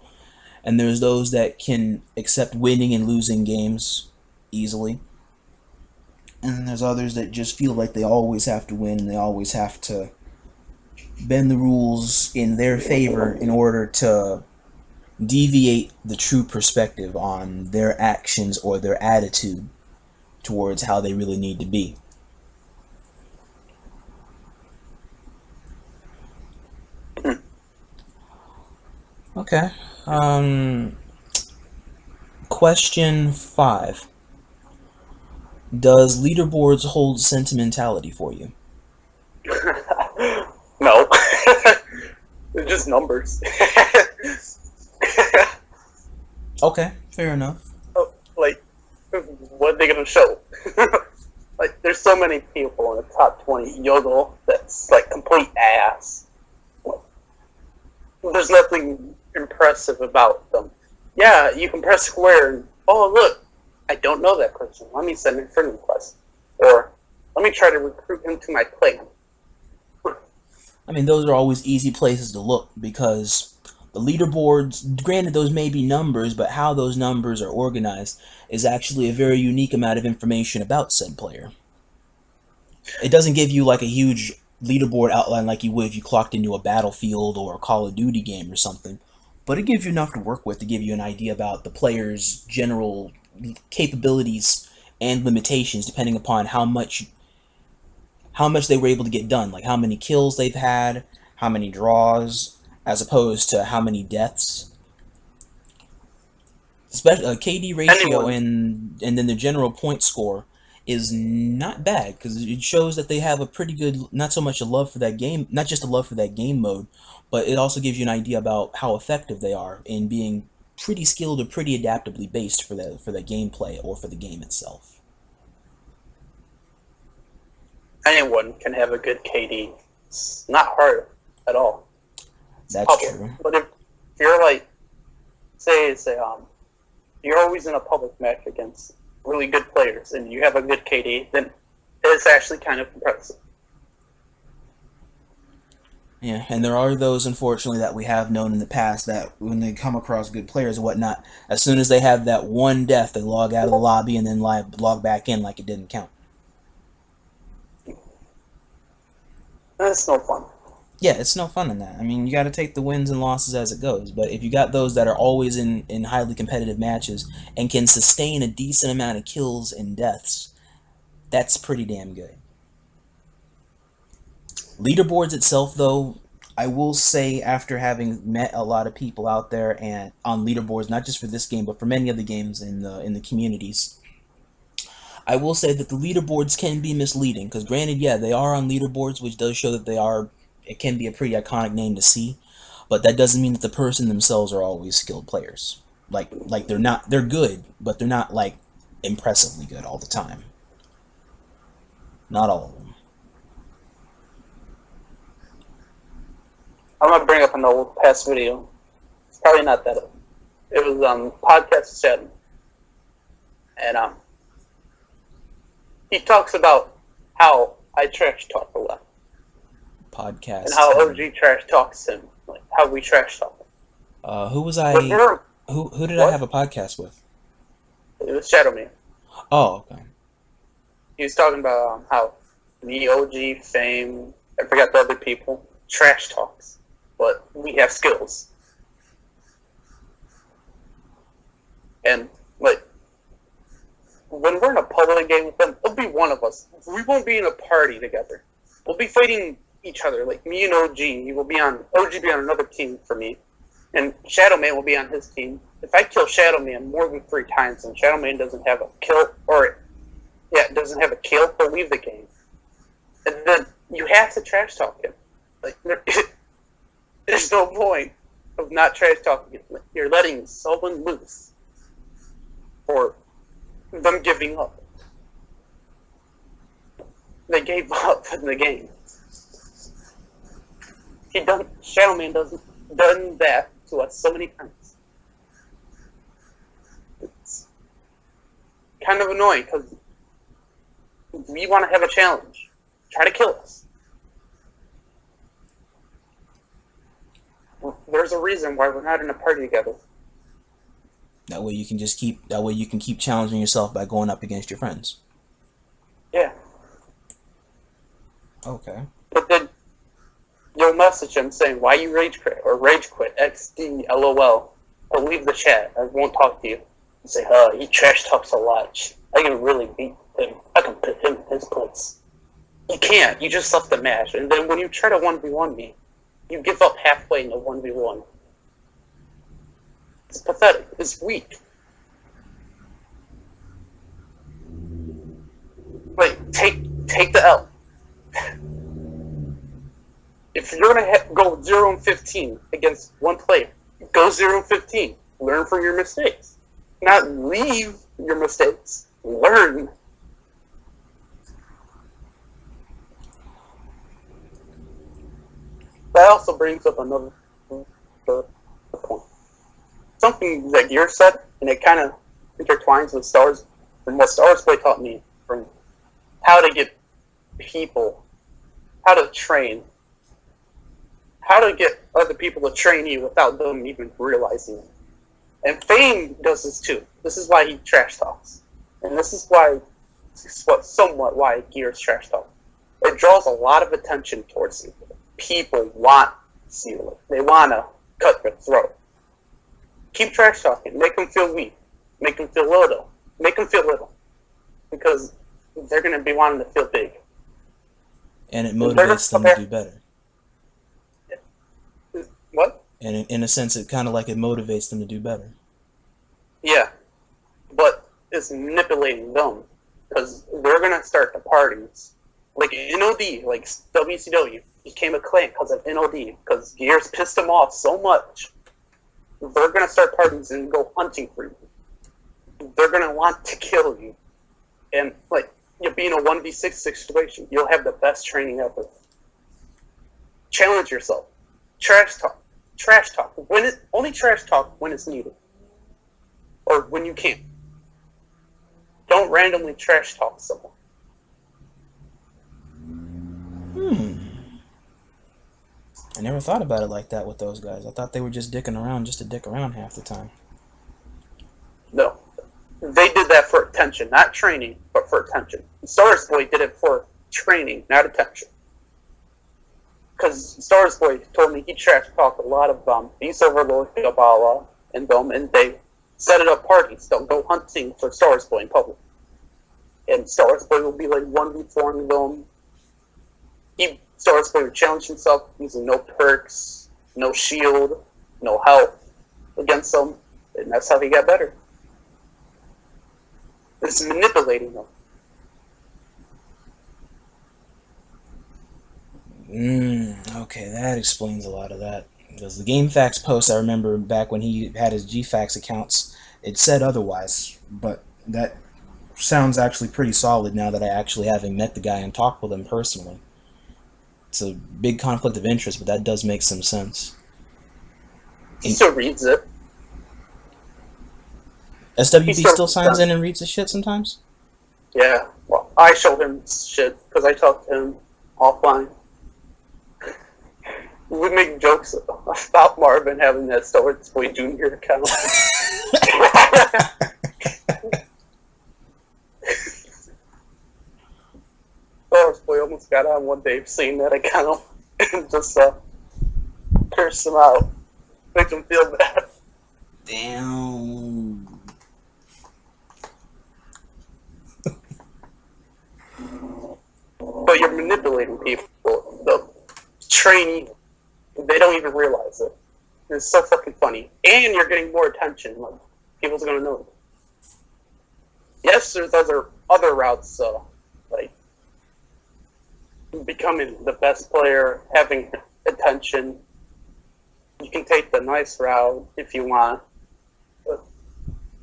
Speaker 1: and there's those that can accept winning and losing games easily. And then there's others that just feel like they always have to win and they always have to bend the rules in their favor in order to deviate the true perspective on their actions or their attitude towards how they really need to be. Okay. Question 5. Does leaderboards hold sentimentality for you?
Speaker 3: No. They're just numbers.
Speaker 1: Okay, fair enough.
Speaker 3: Like, what are they gonna show? Like, there's so many people in the top 20 Yodel that's like complete ass. There's nothing impressive about them. Yeah, you can press square and, oh look, I don't know that person. Let me send him a friend request. Or, let me try to recruit him to my clan.
Speaker 1: I mean, those are always easy places to look because the leaderboards, granted those may be numbers, but how those numbers are organized is actually a very unique amount of information about said player. It doesn't give you like a huge leaderboard outline like you would if you clocked into a Battlefield or a Call of Duty game or something, but it gives you enough to work with to give you an idea about the player's general capabilities and limitations depending upon how much they were able to get done, like how many kills they've had, how many draws, as opposed to how many deaths. KD ratio and then the general point score is not bad because it shows that they have a pretty good, not so much a love for that game, not just a love for that game mode, but it also gives you an idea about how effective they are in being pretty skilled or pretty adaptably based for the gameplay or for the game itself.
Speaker 3: Anyone can have a good KD. It's not hard at all.
Speaker 1: That's true.
Speaker 3: But if you're like, say, you're always in a public match against really good players and you have a good KD, then it's actually kind of impressive.
Speaker 1: Yeah, and there are those, unfortunately, that we have known in the past that when they come across good players and whatnot, as soon as they have that one death, they log out of the lobby and then log back in like it didn't count.
Speaker 3: That's no fun.
Speaker 1: Yeah, it's no fun in that. I mean, you got to take the wins and losses as it goes. But if you got those that are always in highly competitive matches and can sustain a decent amount of kills and deaths, that's pretty damn good. Leaderboards itself, though, I will say after having met a lot of people out there and on leaderboards, not just for this game, but for many other games in the communities, I will say that the leaderboards can be misleading. Because granted, yeah, they are on leaderboards, which does show that it can be a pretty iconic name to see, but that doesn't mean that the person themselves are always skilled players. Like they're good, but they're not like impressively good all the time. Not all of them.
Speaker 3: I'm gonna bring up an old past video. It's probably not that old. It was podcast chatting, and he talks about how I trash talk a lot.
Speaker 1: Podcast.
Speaker 3: And how OG trash talks him, like how we trash talk.
Speaker 1: Who was I? Who did I have a podcast with?
Speaker 3: It was Shadow Man.
Speaker 1: Oh, okay.
Speaker 3: He was talking about how me, OG, Fame, I forgot the other people, trash talks, but we have skills. And like when we're in a public game with them, it'll be one of us. We won't be in a party together. We'll be fighting each other. Like me and OG, he will be on another team for me, and Shadow Man will be on his team. If I kill Shadow Man more than 3 times and Shadow Man doesn't have a kill, he'll leave the game. And then you have to trash talk him. Like there's no point of not trash talking him. You're letting someone loose, or them giving up. They gave up in the game. Shadow Man done that to us so many times. It's kind of annoying because we want to have a challenge. Try to kill us. There's a reason why we're not in a party together.
Speaker 1: That way you can keep challenging yourself by going up against your friends.
Speaker 3: Yeah.
Speaker 1: Okay.
Speaker 3: But then you'll message him saying, why you rage quit, XD, LOL. I'll leave the chat. I won't talk to you. And say, he trash talks a lot. I can really beat him. I can put him in his place. You can't. You just left the match. And then when you try to 1v1 me, you give up halfway in the 1v1. It's pathetic. It's weak. Like, take the L. If you're gonna go 0-15 against one player, go 0-15. Learn from your mistakes. Not leave your mistakes. Learn. That also brings up another point. Something that Gear said, and it kind of intertwines with Stars, and what Stars Boy taught me from how to get people, how to train, how to get other people to train you without them even realizing it. And Fame does this too. This is why he trash talks. And this is somewhat why Gears trash talk. It draws a lot of attention towards you. People want to see you. They want to cut your throat. Keep trash talking. Make them feel weak. Make them feel little. Make them feel little. Because they're going to be wanting to feel big.
Speaker 1: And it motivates them to do better.
Speaker 3: What?
Speaker 1: And in a sense, it kind of like it motivates them to do better.
Speaker 3: Yeah. But it's manipulating them. Because they're going to start the parties. Like NOD, like WCW, became a clan because of NOD. Because Gears pissed them off so much. They're going to start parties and go hunting for you. They're going to want to kill you. And, like, you'll be in a 1v6 situation. You'll have the best training ever. Challenge yourself. Trash talk. Trash talk. Only trash talk when it's needed. Or when you can't. Don't randomly trash talk someone.
Speaker 1: I never thought about it like that with those guys. I thought they were just dicking around just to dick around half the time.
Speaker 3: No. They did that for attention. Not training, but for attention. Stars Boy did it for training, not attention. Because Stars Boy told me he trash talked a lot of Beast Overlord, Kabbalah, and them, and they set it up parties. They'll go hunting for Stars Boy in public. And Stars Boy will be like 1v4ing them. Stars Boy would challenge himself using no perks, no shield, no health against them, and that's how he got better. It's manipulating them.
Speaker 1: Okay, that explains a lot of that. Because the GameFAQs post, I remember back when he had his GFAQs accounts, it said otherwise, but that sounds actually pretty solid now that I actually haven't met the guy and talked with him personally. It's a big conflict of interest, but that does make some sense.
Speaker 3: He still reads it.
Speaker 1: SWB still signs in and reads the shit sometimes?
Speaker 3: Yeah. Well, I showed him shit because I talked to him offline. We make jokes about Marvin having that Stars Boy Jr. account. Stars Boy almost got on one day seeing that account and just cursed him out. Makes him feel bad.
Speaker 1: Damn.
Speaker 3: but you're manipulating people. The trainee, they don't even realize it. It's so fucking funny, and you're getting more attention. Like people's gonna know. Yes, there's other routes, like becoming the best player, having attention. You can take the nice route if you want. But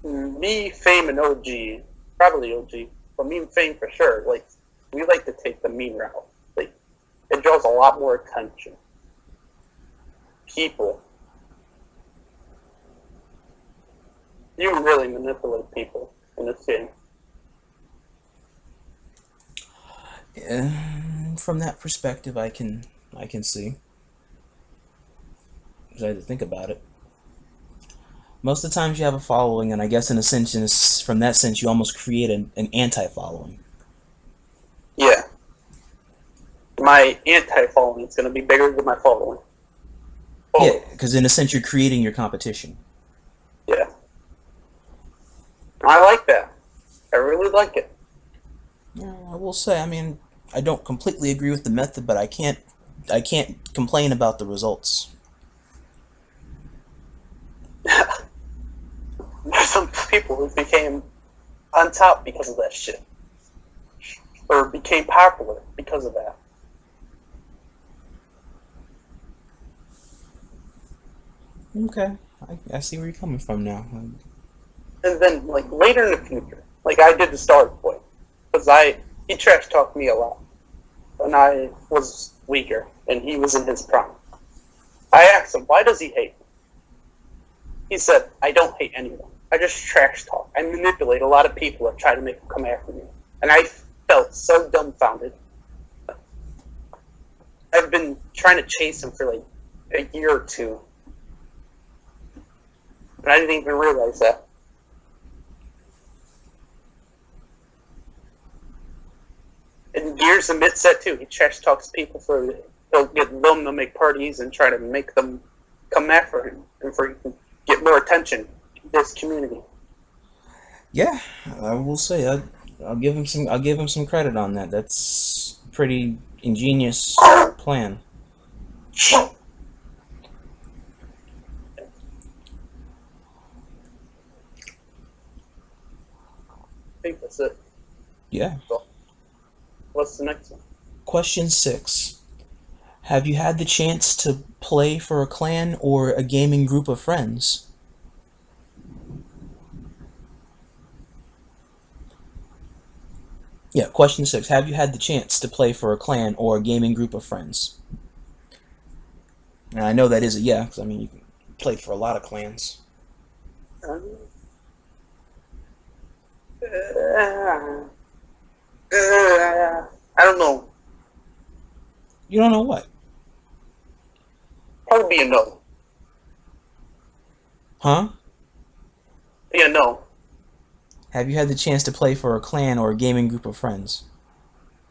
Speaker 3: me, Fame, and OG, probably OG, but me and Fame for sure, like, we like to take the mean route. Like, it draws a lot more attention. People. You can really manipulate people in this game.
Speaker 1: From that perspective, I can see. I had to think about it. Most of the times you have a following, and I guess in a sense, from that sense, you almost create an anti-following.
Speaker 3: Yeah. My anti-following is going to be bigger than my following. Oh.
Speaker 1: Yeah, because in a sense, you're creating your competition.
Speaker 3: Yeah. I like that. I really like it.
Speaker 1: Yeah, I will say, I mean, I don't completely agree with the method, but I can't complain about the results.
Speaker 3: There's some people who became on top because of that shit. Or became popular because of that.
Speaker 1: Okay, I see where you're coming from now.
Speaker 3: And then, like, later in the future, like, I did the Star Boy. Because he trash talked me a lot. When I was weaker, and he was in his prime. I asked him, why does he hate me? He said, I don't hate anyone. I just trash talk. I manipulate a lot of people and try to make them come after me. And I felt so dumbfounded. I've been trying to chase him for like a year or two. And I didn't even realize that. And Gears admits that too. He trash talks people he'll get them to make parties and try to make them come after him and for get more attention in this community.
Speaker 1: Yeah, I will say I'll give him some credit on that. That's a pretty ingenious plan.
Speaker 3: I think that's it.
Speaker 1: Yeah.
Speaker 3: So, what's the next one?
Speaker 1: Question 6. Have you had the chance to play for a clan or a gaming group of friends? Yeah, question 6. Have you had the chance to play for a clan or a gaming group of friends? And I know that is a yeah, because I mean, you can play for a lot of clans.
Speaker 3: I don't know.
Speaker 1: You don't know what?
Speaker 3: Probably be a no.
Speaker 1: Huh?
Speaker 3: Be a no.
Speaker 1: Have you had the chance to play for a clan or a gaming group of friends?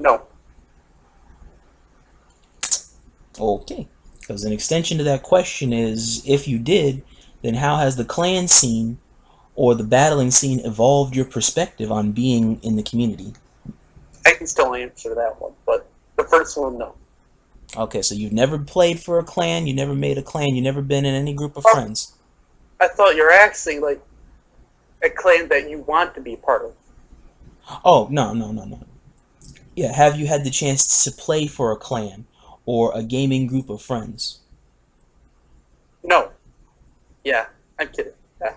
Speaker 3: No.
Speaker 1: Okay. Because an extension to that question is, if you did, then how has the clan scene or the battling scene evolved your perspective on being in the community?
Speaker 3: I can still answer that one, but the first one, no.
Speaker 1: Okay, so you've never played for a clan, you never made a clan, you never been in any group of friends.
Speaker 3: I thought you were asking, like, a clan that you want to be part of.
Speaker 1: Oh, no. Yeah, have you had the chance to play for a clan or a gaming group of friends?
Speaker 3: No. Yeah, I'm kidding. Yeah.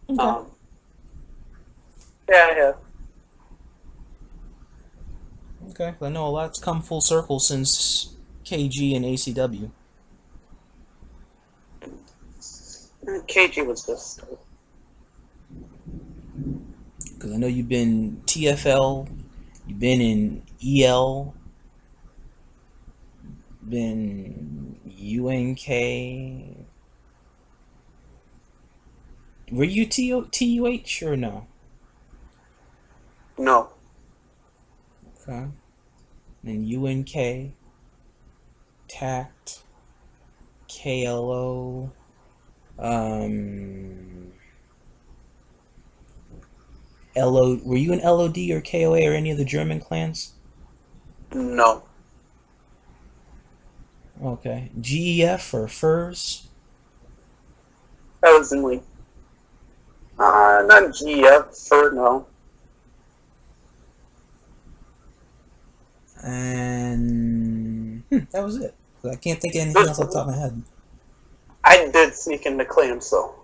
Speaker 1: Okay.
Speaker 3: Yeah, I have.
Speaker 1: Okay, I know a lot's come full circle since KG and ACW.
Speaker 3: KG was just...
Speaker 1: Because I know you've been TFL, you've been in EL, been UNK. Were you TUH or no?
Speaker 3: No.
Speaker 1: Okay. Then UNK, TACT, KLO, LO. Were you in LOD or KOA or any of the German clans?
Speaker 3: No.
Speaker 1: Okay. GEF or FURS?
Speaker 3: That was in like, not GF, for no.
Speaker 1: And that was it. I can't think of anything else off the top of my head.
Speaker 3: I did sneak into clans, so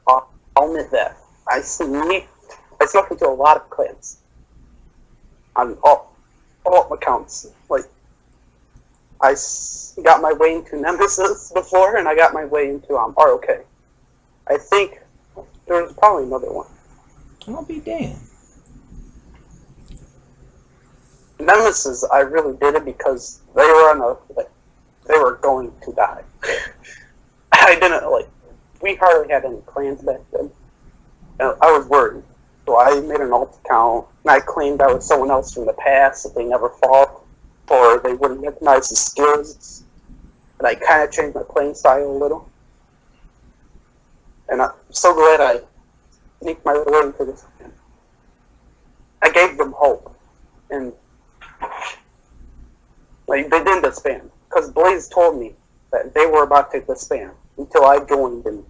Speaker 3: I'll admit that. I snuck into a lot of clans on all accounts. Like, got my way into Nemesis before, and I got my way into ROK. I think there's probably another one.
Speaker 1: I'll be damned.
Speaker 3: Nemesis, I really did it because they were they were going to die. I didn't we hardly had any clans back then. And I was worried. So I made an alt account, and I claimed I was someone else from the past that they never fought, or they wouldn't recognize the skills. And I kind of changed my playing style a little. And I'm so glad I sneaked my way into this. I gave them hope. And they didn't disband. Because Blaze told me that they were about to disband until I joined and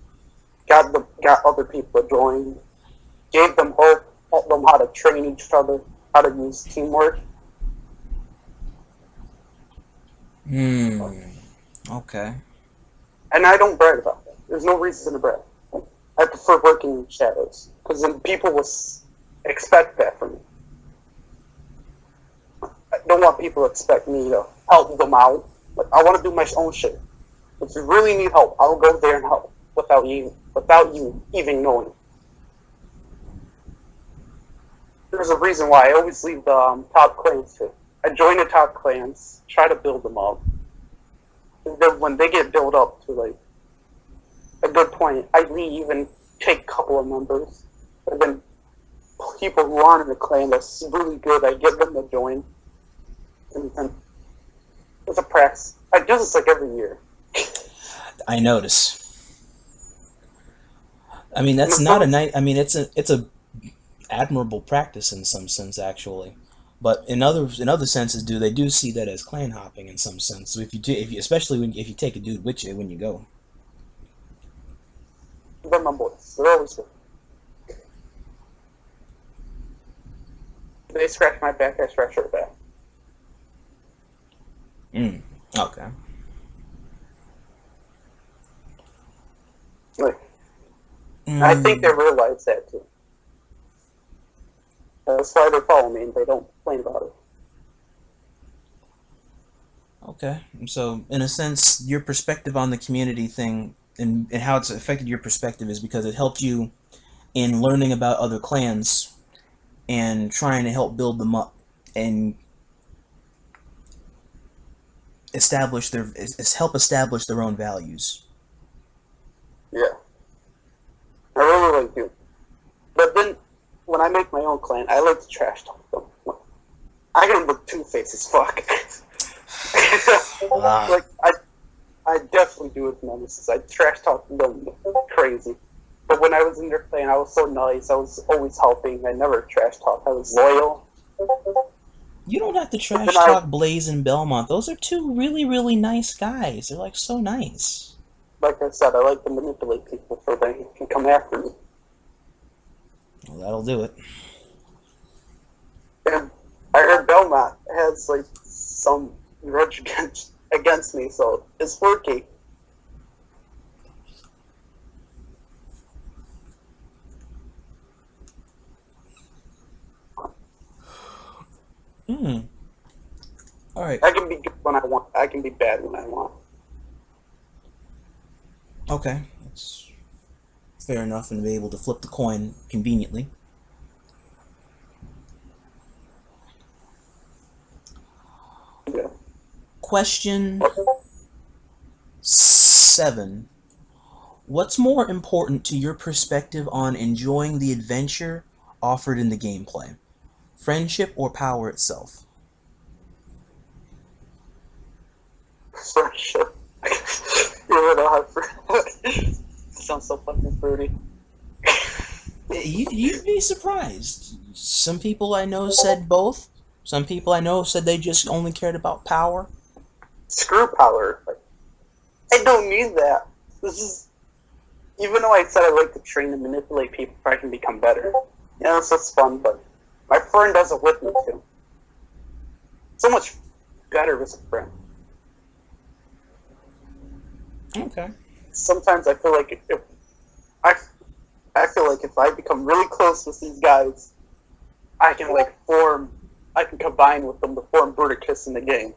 Speaker 3: got other people to join, gave them hope, taught them how to train each other, how to use teamwork.
Speaker 1: Okay.
Speaker 3: And I don't brag about that. There's no reason to brag. I prefer working in shadows, because then people will expect that from me. I don't want people to expect me to help them out. I want to do my own shit. If you really need help, I'll go there and help without you even knowing. There's a reason why I always leave the top clans too. I join the top clans, try to build them up. And then when they get built up to a good point, I leave and take a couple of members. And then people who aren't in the clan that's really good, I get them to join. And it's a practice. I do this every year.
Speaker 1: I notice. I mean, that's not a nice. I mean, it's a admirable practice in some sense, actually. But in other senses, they do see that as clan hopping in some sense. So if you especially if you take a dude with you when you go.
Speaker 3: They're my boys. They're always good. They scratch my back, I scratch their back.
Speaker 1: Okay.
Speaker 3: I think they realize that too. That's why they follow me and they don't complain about it.
Speaker 1: Okay. So, in a sense, your perspective on the community thing and how it's affected your perspective is because it helped you in learning about other clans and trying to help build them up and help establish their own values.
Speaker 3: Yeah. I really do. But then, when I make my own clan, I like to trash talk them. I can look two-faced as fuck. I definitely do with Nemesis. I trash talk them crazy. But when I was in their clan, I was so nice. I was always helping. I never trash talk. I was loyal.
Speaker 1: You don't have to trash talk Blaze and Belmont. Those are two really, really nice guys. They're so nice.
Speaker 3: Like I said, I like to manipulate people so they can come after me.
Speaker 1: Well, that'll do it.
Speaker 3: And I heard Belmont has some grudge against me, so it's working.
Speaker 1: Alright.
Speaker 3: I can be good when I want. I can be bad when I want.
Speaker 1: Okay. That's fair enough, and be able to flip the coin conveniently.
Speaker 3: Yeah.
Speaker 1: Question 7. What's more important to your perspective on enjoying the adventure offered in the gameplay? Friendship or power itself?
Speaker 3: Friendship. You know how sounds so fucking fruity.
Speaker 1: You'd be surprised. Some people I know said both. Some people I know said they just only cared about power.
Speaker 3: Screw power. Like, I don't need that. This is, even though I said I like to train and manipulate people so I can become better. Yeah, this is fun, but my friend does it with me too. So much better with a friend.
Speaker 1: Okay.
Speaker 3: Sometimes I feel like if I become really close with these guys, I can combine with them to form Bruticus in the game.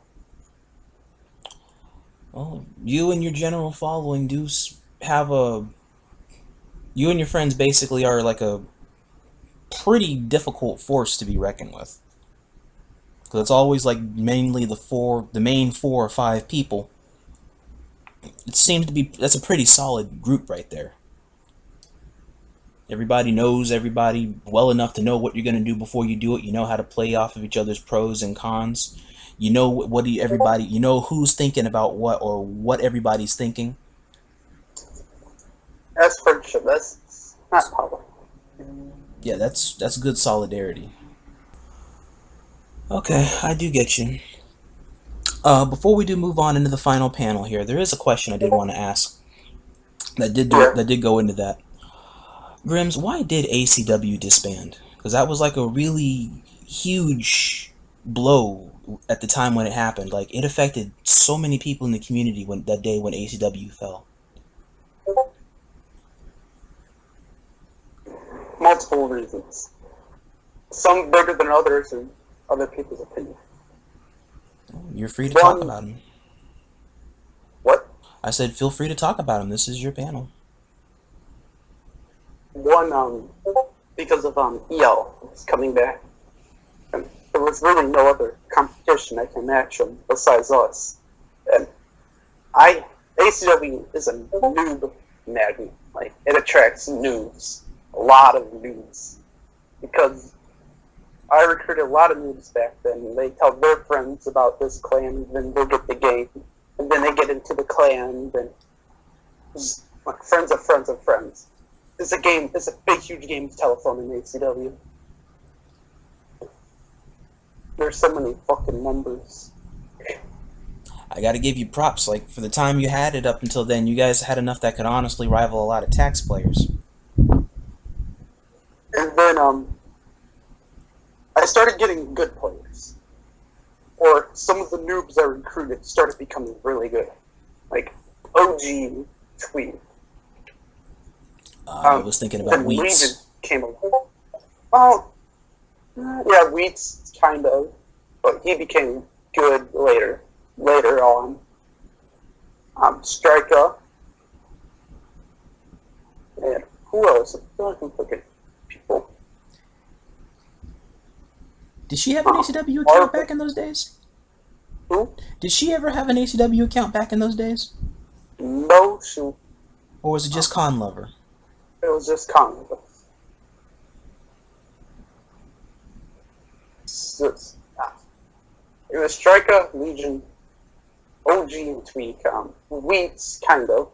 Speaker 1: Well, you and your general following do have a... You and your friends basically are like a pretty difficult force to be reckoned with. Because it's always like mainly the main 4 or 5 people. It seems to be... That's a pretty solid group right there. Everybody knows everybody well enough to know what you're going to do before you do it. You know how to play off of each other's pros and cons. You know everybody. You know who's thinking about what or what everybody's thinking.
Speaker 3: That's friendship. That's not power.
Speaker 1: Yeah, that's good solidarity. Okay, I do get you. Before we do move on into the final panel here, there is a question I did want to ask that did go into that. Grims, why did AcW disband? Because that was like a really huge blow at the time when it happened. Like, it affected so many people in the community that day when AcW fell.
Speaker 3: Multiple reasons. Some bigger than others, and other people's opinion.
Speaker 1: You're free to talk about them.
Speaker 3: What?
Speaker 1: I said, feel free to talk about them. This is your panel.
Speaker 3: One, because of EL is coming back, and there was really no other competition that can match them besides us. And AcW is a noob magnet. Like, it attracts noobs, a lot of noobs, because I recruited a lot of noobs back then. And they tell their friends about this clan, and then they get the game, and then they get into the clan, and like friends of friends of friends. It's a big, huge game of telephone in AcW. There's so many fucking numbers.
Speaker 1: I gotta give you props. Like, for the time you had it up until then, you guys had enough that could honestly rival a lot of tax players.
Speaker 3: And then, I started getting good players. Or some of the noobs I recruited started becoming really good. Like, OG Tweet.
Speaker 1: I was thinking about Wheats.
Speaker 3: Legion came along. Well, yeah, Wheats, kind of. But he became good later on. Striker. And who else? I feel like I'm forgetting people.
Speaker 1: Did she have an AcW account back in those days?
Speaker 3: Who?
Speaker 1: Did she ever have an AcW account back in those days?
Speaker 3: No, she...
Speaker 1: Or was it just Con Lover?
Speaker 3: It was just common. It was Striker, Legion, OG, and Tweak. Wheats, kind of.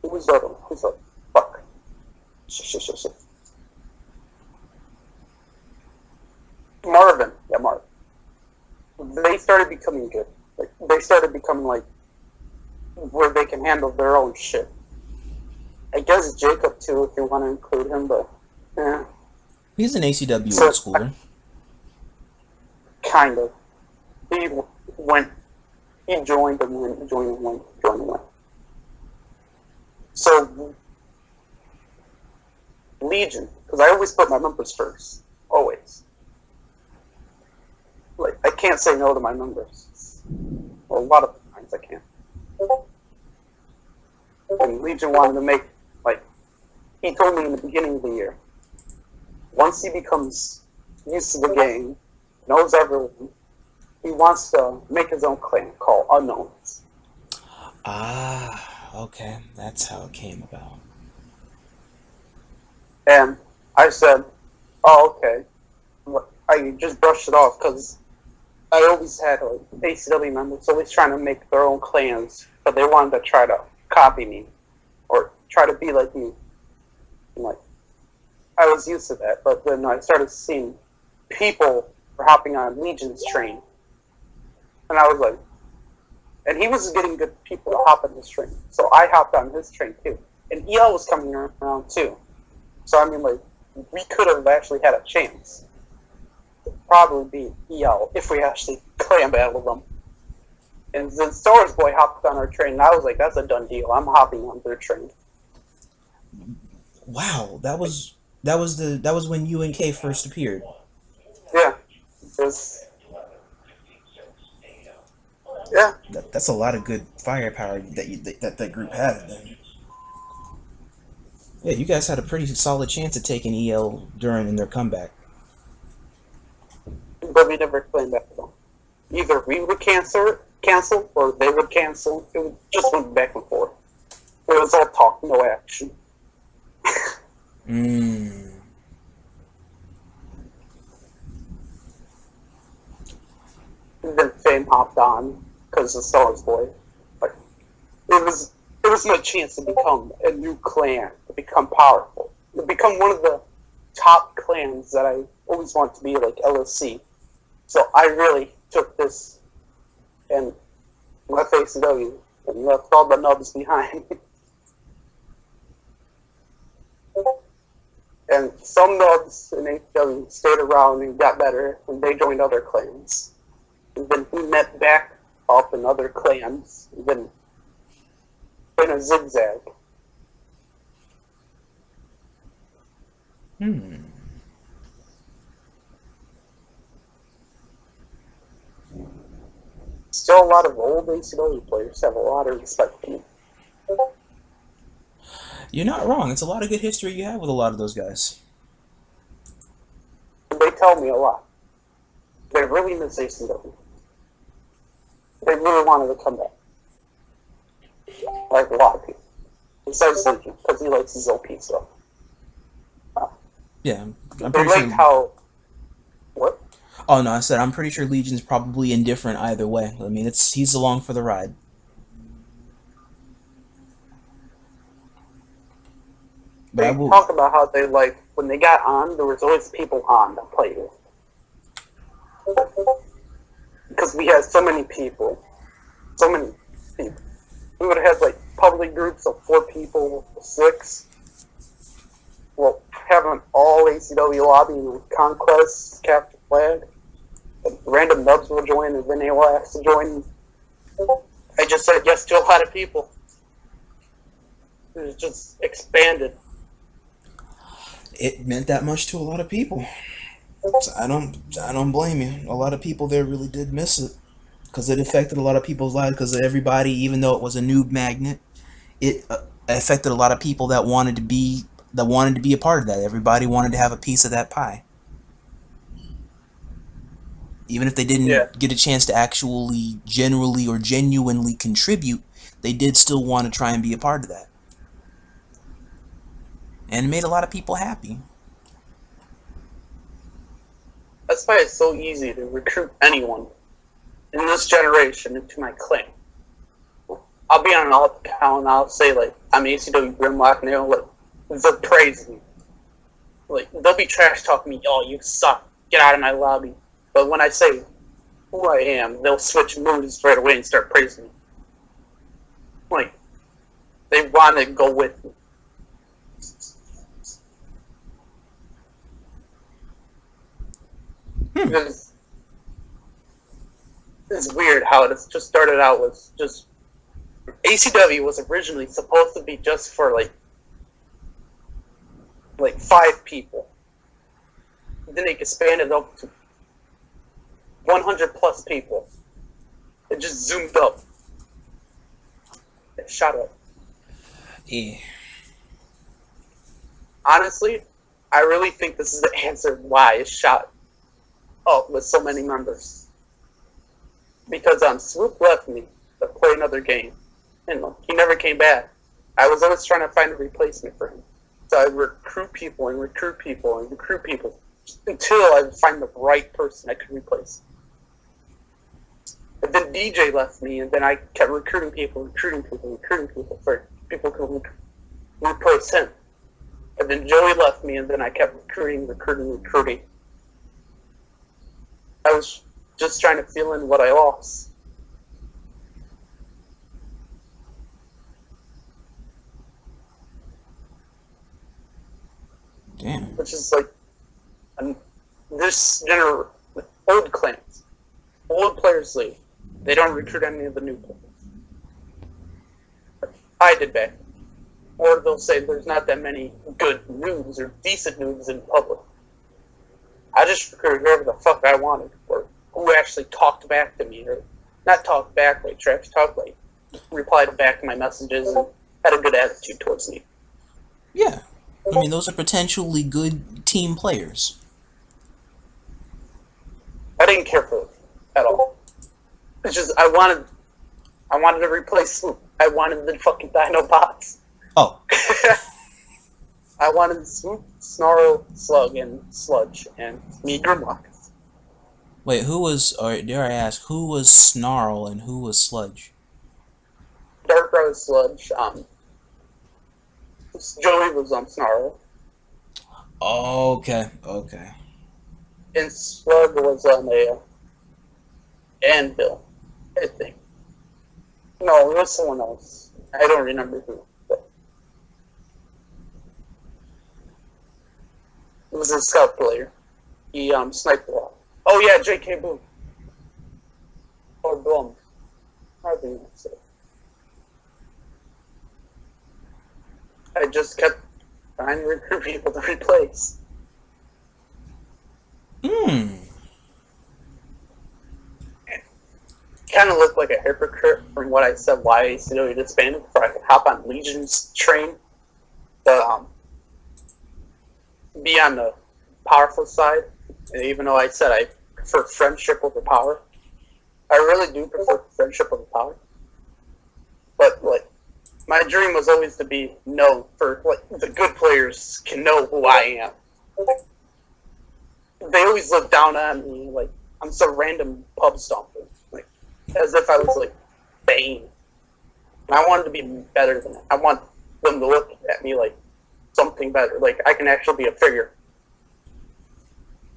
Speaker 3: Who was the other one? Who's the other? Fuck. Shit. Marvin. Yeah, Marvin. They started becoming good. Like, they started becoming, like, where they can handle their own shit. I guess Jacob too, if you want to include him, but yeah.
Speaker 1: He's an AcW old schooler.
Speaker 3: Kind of. He joined and went. So, Legion, because I always put my members first. Always. Like, I can't say no to my members. Well, a lot of times I can't. And Legion wanted to make, like, he told me in the beginning of the year, once he becomes used to the game, knows everyone, he wants to make his own clan called Unknowns.
Speaker 1: Ah, okay. That's how it came about.
Speaker 3: And I said, oh, okay. I just brushed it off because I always had AcW members always trying to make their own clans, but they wanted to try to copy me or try to be like me. And, like, I was used to that, but then I started seeing people were hopping on Legion's train. And I was like, and he was getting good people to hop on his train. So I hopped on his train too. And EL was coming around too. So I mean, like, we could have actually had a chance to probably beat EL if we actually clan battled them. And then Star Wars Boy hopped on our train, and I was like, that's a done deal. I'm hopping on their train.
Speaker 1: Wow, that was when UnK first appeared.
Speaker 3: Yeah. Yeah.
Speaker 1: That's a lot of good firepower that group had then. Yeah, you guys had a pretty solid chance of taking EL in their comeback.
Speaker 3: But we never claimed that though. Either we would cancel, or they would cancel. It just went back and forth. It was all talk, no action.
Speaker 1: Mm.
Speaker 3: And then Fame hopped on because of Star Wars Boy. Like, it was my chance to become a new clan, to become powerful, to become one of the top clans that I always wanted to be, like LSC. So I really took this and left ACW and left all the nubs behind. And some nubs in ACW stayed around and got better, and they joined other clans. And then we met back up in other clans, and then in a zigzag. Still, a lot of old ACW players have a lot of respect for me.
Speaker 1: You're not wrong. It's a lot of good history you have with a lot of those guys.
Speaker 3: And they tell me a lot. They really miss ACW. They really wanted to come back. Like a lot of people. Besides Legion, because he likes his OP stuff.
Speaker 1: Yeah, I'm
Speaker 3: They
Speaker 1: pretty
Speaker 3: liked
Speaker 1: sure.
Speaker 3: how... What?
Speaker 1: Oh no, I said I'm pretty sure Legion's probably indifferent either way. I mean, he's along for the ride. But
Speaker 3: They talk about how they like, when they got on, there was always people on that played with. Because we had so many people. So many people. We would have had like public groups of 4 people, 6. Well, having all ACW lobbying with Conquest, Capture Flag. Random nubs will join, and then they will ask to join. I just said yes to a lot of people. It just expanded.
Speaker 1: it meant that much to a lot of people. So I don't blame you. A lot of people there really did miss it because it affected a lot of people's lives. Because everybody, even though it was a noob magnet, it affected a lot of people that wanted to be a part of that. Everybody wanted to have a piece of that pie, even if they didn't get a chance to actually generally or genuinely contribute. They did still want to try and be a part of that, and it made a lot of people happy.
Speaker 3: That's why it's so easy to recruit anyone in this generation into my clan. I'll be on an alt account and I'll say, like, I'm ACW Grimlock, and they'll praise me. Like, they'll be trash talking me, oh, you suck, get out of my lobby. But when I say who I am, they'll switch moods right away and start praising me. Like, they want to go with me. Because it's weird how it just started out with just ACW was originally supposed to be just for like 5 people. Then they expanded up to 100 plus people. It just zoomed up. It shot up.
Speaker 1: Yeah.
Speaker 3: Honestly, I really think this is the answer why it shot up with so many members. Because Swoop left me to play another game, and he never came back. I was always trying to find a replacement for him. So I recruit people and recruit people and recruit people until I would find the right person I could replace. And then DJ left me, and then I kept recruiting people for people who could replace him. And then Joey left me, and then I kept recruiting. I was just trying to fill in what I lost.
Speaker 1: Damn.
Speaker 3: Which is like, this old clans, old players leave. They don't recruit any of the new players. I did back. Or they'll say there's not that many good noobs or decent noobs in public. I just recruited whoever the fuck I wanted, or who actually talked back to me, or not talked back like trash talk, like replied back to my messages and had a good attitude towards me.
Speaker 1: Yeah. I mean, those are potentially good team players.
Speaker 3: I didn't care for it at all. It's just I wanted to replace Swoop. I wanted the fucking Dino bots.
Speaker 1: Oh.
Speaker 3: I wanted Swoop, Snarl, Slug, and Sludge, and me Grimlock.
Speaker 1: Wait, who was, or dare I ask, who was Snarl and who was Sludge?
Speaker 3: Dark Rose Sludge, Joey was on Snarl.
Speaker 1: Okay, okay.
Speaker 3: And Slug was on a Anvil, I think. No, it was someone else. I don't remember who. But it was a scout player. He sniped a lot. Oh yeah, J.K. Boom. Or Blum. I think that's it. I just kept trying to recruit people to replace. Kind of looked like a hypocrite from what I said why ACW disbanded before I could hop on Legion's train to be on the powerful side. And even though I said I prefer friendship over power, I really do prefer friendship over power. But like, my dream was always to be known for like the good players can know who I am. They always look down on me like I'm some random pub stomper, like as if I was like Bane. And I wanted to be better than that. I want them to look at me like something better, like I can actually be a figure.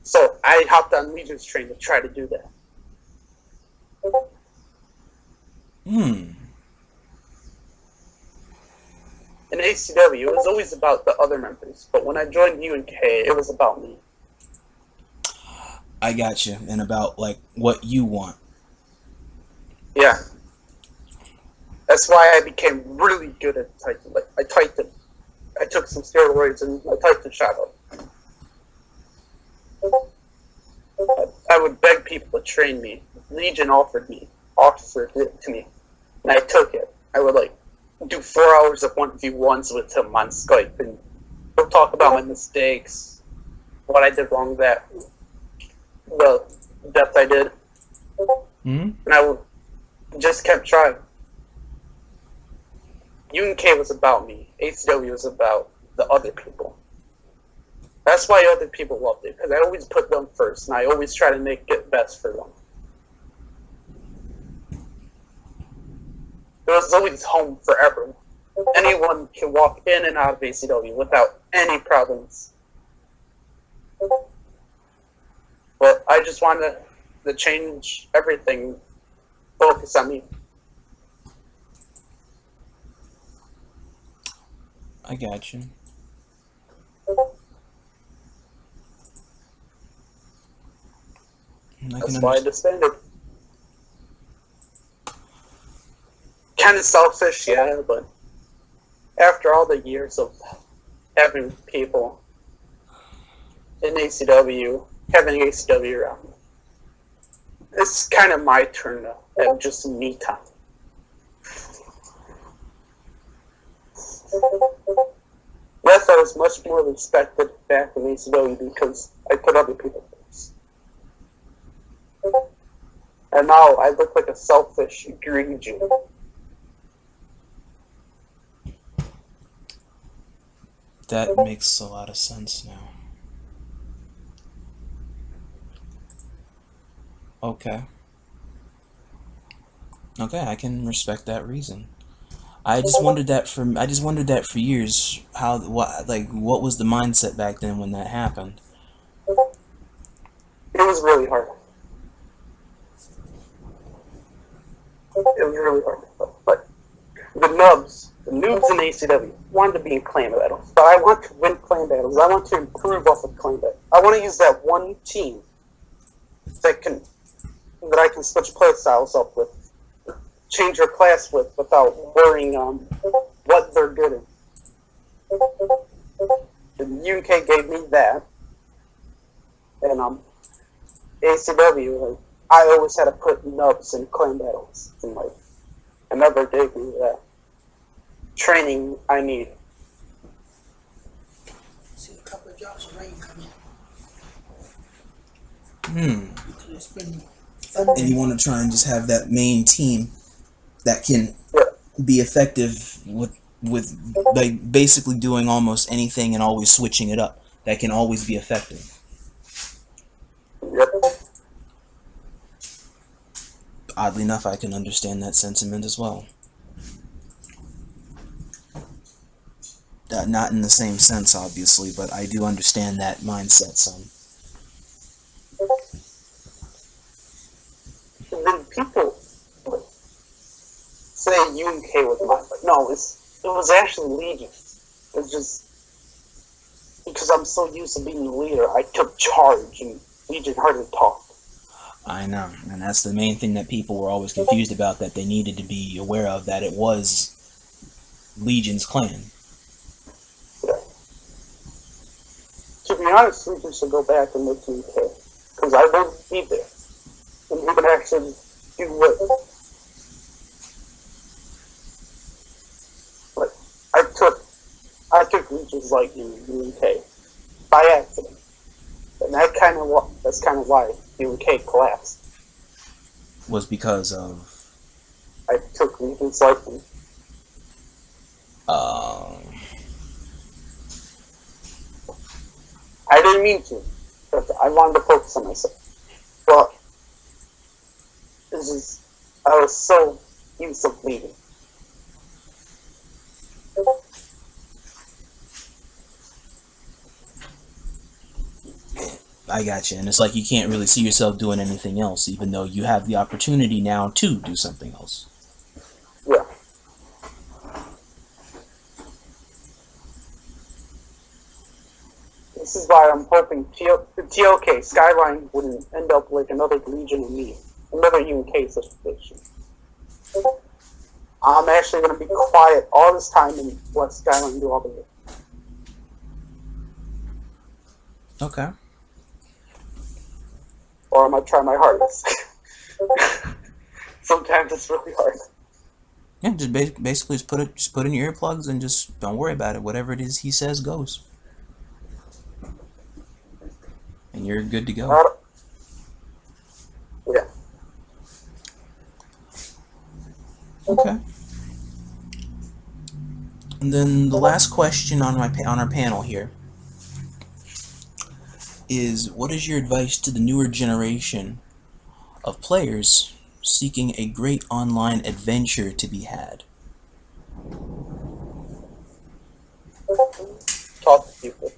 Speaker 3: So I hopped on Legion's train to try to do that. In ACW, it was always about the other members, but when I joined UNK, it was about me.
Speaker 1: I got you, and about like what you want.
Speaker 3: Yeah. That's why I became really good at typing. Like, I typed it. I took some steroids and I typed it shot up. I would beg people to train me. Legion offered it to me, and I took it. I would like do 4 hours of 1v1s with him on Skype, and we'll talk about my mistakes, what I did wrong, the depth I did, and I just kept trying. UNK was about me. ACW was about the other people. That's why other people loved it, because I always put them first, and I always try to make it best for them. It was always home for everyone. Anyone can walk in and out of ACW without any problems. But I just wanted to change everything, focus on me.
Speaker 1: I got you.
Speaker 3: That's why I disbanded. Kind of selfish, yeah, but after all the years of having people in ACW, having ACW around, it's kind of my turn to have just some me time. Yes, I was much more respected back in ACW because I put other people first. And now I look like a selfish, greedy Jew.
Speaker 1: That makes a lot of sense now. Okay. Okay, I can respect that reason. I just wondered that for years. What was the mindset back then when that happened?
Speaker 3: It was really hard. It was really hard to play. But the noobs in ACW wanted to be in clan battles. But I want to win clan battles. I want to improve off of clan battles. I want to use that one team that I can switch play styles up with, change your class with, without worrying what they're good at. And UK gave me that, and ACW, like, I always had to put nubs in clan battles, and like, I never gave me that training I need.
Speaker 4: See a couple of drops of rain coming. Because it's been thunder.
Speaker 1: And you want to try and just have that main team that can be effective with like basically doing almost anything and always switching it up. That can always be effective.
Speaker 3: Yep.
Speaker 1: Oddly enough, I can understand that sentiment as well. Not in the same sense, obviously, but I do understand that mindset some.
Speaker 3: And then people say UNK was mine, but no, it was actually Legion. It was just because I'm so used to being the leader, I took charge, and Legion hardly talked.
Speaker 1: I know, and that's the main thing that people were always confused about, that they needed to be aware of, that it was Legion's clan.
Speaker 3: Yeah. To be honest, Legion should go back and make UNK, because I won't be there, and you can actually do what. I took Legion's like in UK by accident, and that's kind of why UK collapsed.
Speaker 1: Was because of
Speaker 3: I took Legion's liking. I didn't mean to, but I wanted to focus on myself. But it's just I was so used to bleeding.
Speaker 1: I gotcha, and it's like you can't really see yourself doing anything else, even though you have the opportunity now to do something else.
Speaker 3: Yeah. This is why I'm hoping TLK Skyline wouldn't end up like another Legion of me, another UNK situation. I'm actually going to be quiet all this time and let Skyline do all the work.
Speaker 1: Okay.
Speaker 3: Or I might try my hardest. Sometimes it's really hard.
Speaker 1: Yeah, just basically just put in your earplugs and just don't worry about it. Whatever it is he says goes, and you're good to go.
Speaker 3: Yeah.
Speaker 1: Okay. And then the last question on our panel here is, what is your advice to the newer generation of players seeking a great online adventure to be had?
Speaker 3: Talk to people.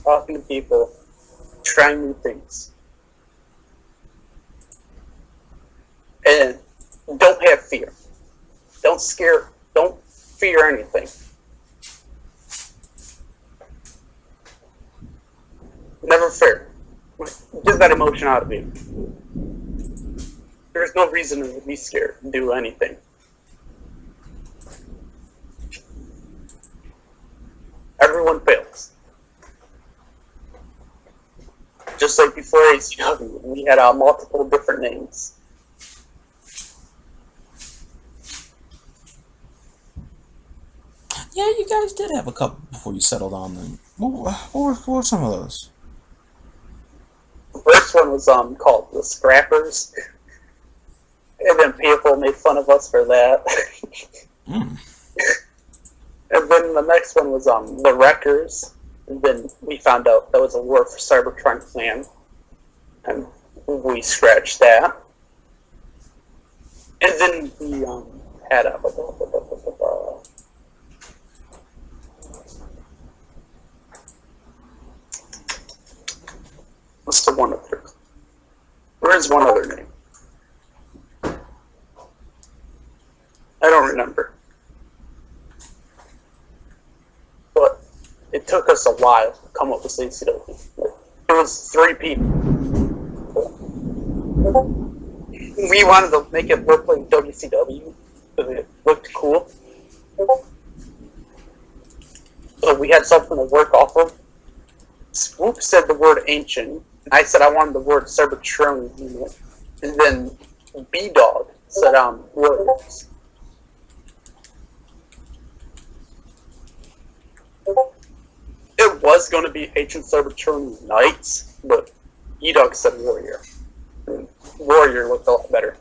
Speaker 3: Talking to people. Trying new things. And don't have fear. Don't fear anything. Never fear. Get that emotion out of you. There's no reason to be scared to do anything. Everyone fails. Just like before ACW, we had multiple different names.
Speaker 1: Yeah, you guys did have a couple before you settled on them. What were some of those?
Speaker 3: The first one was called the Scrappers, and then people made fun of us for that.
Speaker 1: Mm.
Speaker 3: And then the next one was the Wreckers, and then we found out that was a War for Cybertron clan, and we scratched that. And then we had a what's the one of there? is one other name. I don't remember. But it took us a while to come up with ACW. It was 3 people. We wanted to make it look like WCW because it looked cool. So we had something to work off of. Swoop said the word ancient, and I said I wanted the word Cerbertronian in it. And then B-Dog said warriors. It was going to be Ancient Cerbertronian Knights, but E-Dog said warrior. And warrior looked a lot better.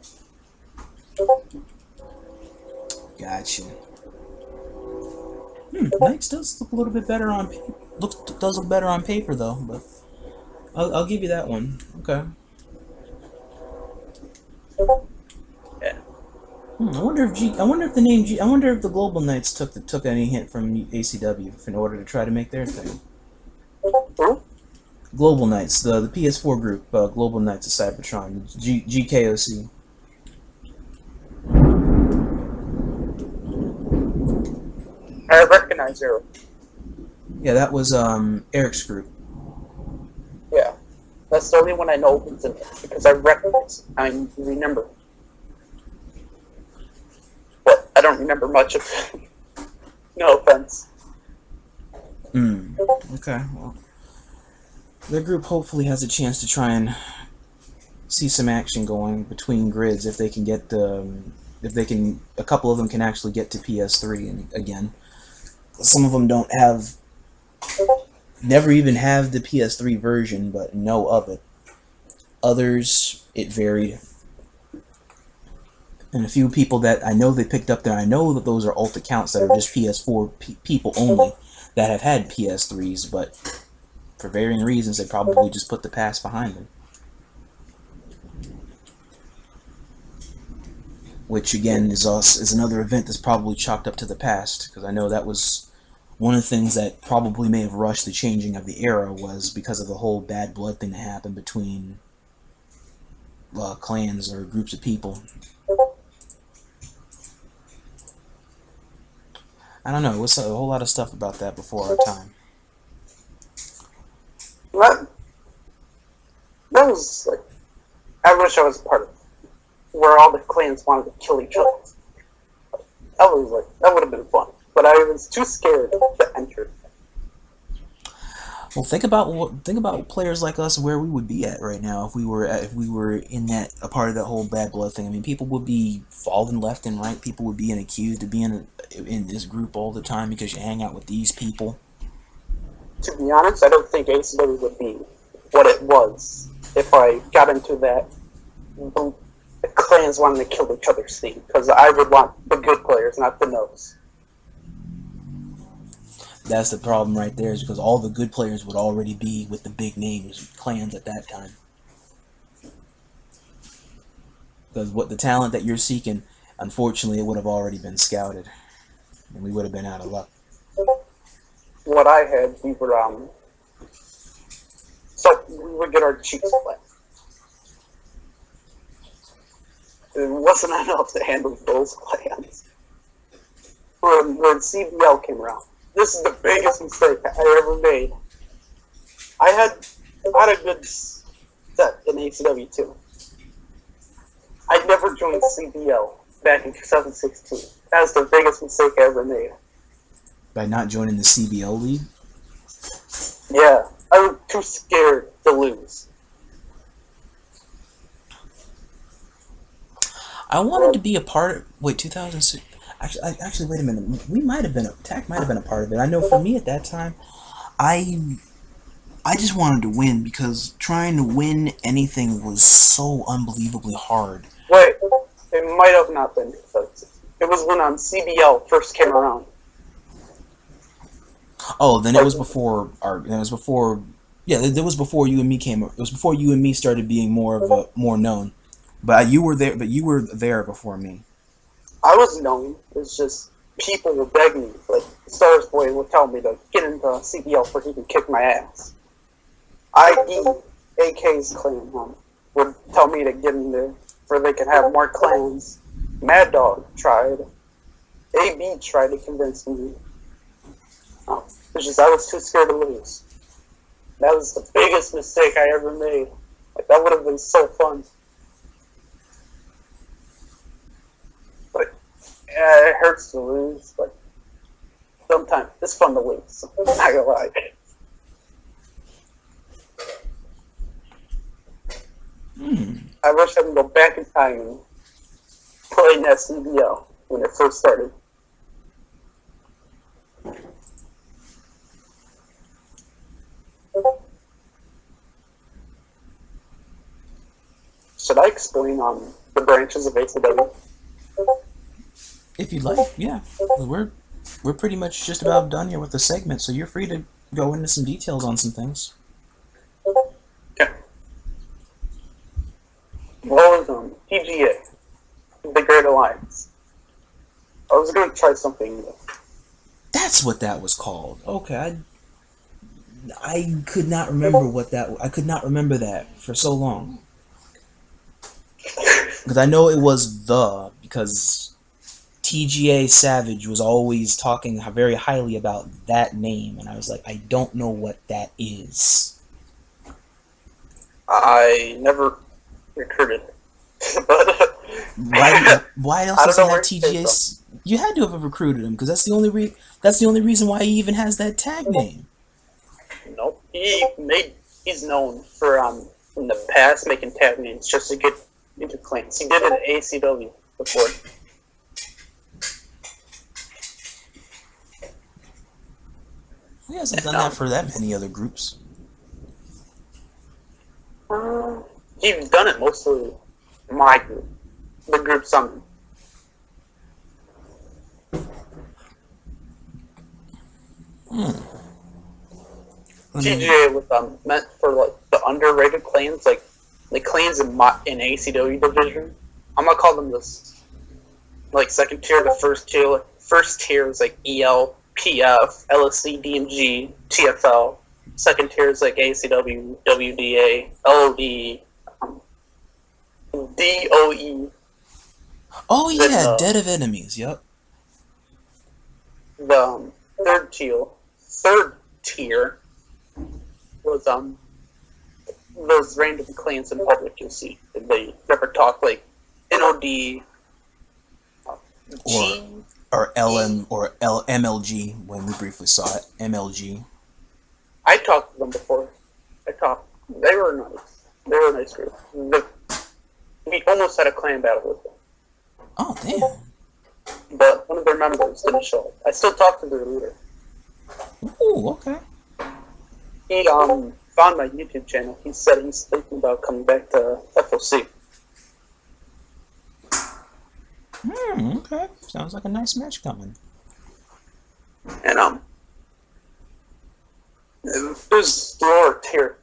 Speaker 1: Gotcha. Knights does look a little bit better on paper. Does look better on paper though, but I'll give you that one. Okay.
Speaker 3: Yeah.
Speaker 1: I wonder if the Global Knights took any hint from ACW in order to try to make their thing.
Speaker 3: Who?
Speaker 1: Global Knights, the PS4 group, Global Knights of Cybertron, GKOC.
Speaker 3: I recognize Zero.
Speaker 1: Yeah, that was Eric's group.
Speaker 3: Yeah. That's the only one I know who's in it, because I recognize it. I remember. But I don't remember much of it. No offense.
Speaker 1: Okay, well. Their group hopefully has a chance to try and see some action going between grids if they can get a couple of them can actually get to PS3 and again. Some of them never even have the PS3 version, but know of it. Others, it varied. And a few people that I know they picked up there, I know that those are alt accounts that are just PS4 people only that have had PS3s, but for varying reasons, they probably just put the past behind them. Which again is another event that's probably chalked up to the past, because I know that was one of the things that probably may have rushed the changing of the era was because of the whole bad blood thing that happened between clans or groups of people. I don't know, it was a whole lot of stuff about that before our time.
Speaker 3: That was like, I wish I was part of it, where all the clans wanted to kill each other. That would have been fun, but I was too scared to enter.
Speaker 1: Well, think about players like us where we would be at right now if we were in a part of that whole bad blood thing. I mean, people would be falling left and right. People would be accused of being in this group all the time because you hang out with these people.
Speaker 3: To be honest, I don't think AcW would be what it was if I got into that the clans wanting to kill each other's thing, because I would want the good players, not the no's.
Speaker 1: That's the problem right there, is because all the good players would already be with the big names clans at that time. Because what the talent that you're seeking, unfortunately, it would have already been scouted, and we would have been out of luck.
Speaker 3: What I had, we would get our cheeks wet. It wasn't enough to handle those clans. When CBL came around, this is the biggest mistake I ever made. I had a good set in ACW too. I never joined CBL back in 2016. That was the biggest mistake I ever made.
Speaker 1: By not joining the CBL league?
Speaker 3: Yeah, I was too scared to lose.
Speaker 1: I wanted to be a part of... Wait, 2006... Actually, wait a minute. TAC might have been a part of it. I know for me at that time, I just wanted to win because trying to win anything was so unbelievably hard.
Speaker 3: Wait, it might have not been 2016. It was when CBL first came around.
Speaker 1: Oh, then it was before yeah, it was before you and me came. It was before you and me started being more known. But you were there before me.
Speaker 3: I was known. It's just people would beg me. Like Stars Boy would tell me to get into CBL for he can kick my ass. I beat AK's claim would tell me to get in there so they could have more clans. Mad Dog tried. AB tried to convince me. It's just I was too scared to lose. That was the biggest mistake I ever made. Like, that would have been so fun. But yeah, it hurts to lose, but sometimes it's fun to lose. I'm not gonna lie. I wish I could go back in time and play in that CBL when it first started. Should I explain on the branches of AcW?
Speaker 1: If you'd like, yeah. We're pretty much just about done here with the segment, so you're free to go into some details on some things.
Speaker 3: Okay. What was TGA, the Great Alliance? I was going to try something new.
Speaker 1: That's what that was called. Okay, I could not remember what that. I could not remember that for so long. Because I know it was because TGA Savage was always talking very highly about that name, and I was like, I don't know what that is.
Speaker 3: I never recruited. But
Speaker 1: why else
Speaker 3: I
Speaker 1: does
Speaker 3: don't
Speaker 1: he
Speaker 3: know
Speaker 1: have TGA? You had to have recruited him because that's the only reason why he even has that tag name.
Speaker 3: nope. He's known for in the past making tag names just to get into clans. He did it at AcW before.
Speaker 1: He hasn't done that for that many other groups.
Speaker 3: He's done it mostly my group, the group some. TGA was meant for like the underrated clans, like the clans in AcW division. I'm gonna call them this like second tier. The first tier is like EL, PF, LSC, DMG, TFL. Second tier is like ACW, WDA, LOD, DOE.
Speaker 1: Oh yeah,
Speaker 3: Then,
Speaker 1: Dead of Enemies. Yep.
Speaker 3: The third tier was those random clans in public you'll see. They never talk like NOD,
Speaker 1: Or LM or MLG when we briefly saw it. MLG.
Speaker 3: I talked to them before. They were nice. They were a nice group. We almost had a clan battle with them.
Speaker 1: Oh damn.
Speaker 3: But one of their members didn't show up. I still talk to their leader.
Speaker 1: Ooh, okay.
Speaker 3: He found my YouTube channel. He said he's thinking about coming back to FOC.
Speaker 1: Okay. Sounds like a nice match coming.
Speaker 3: And there's lower tier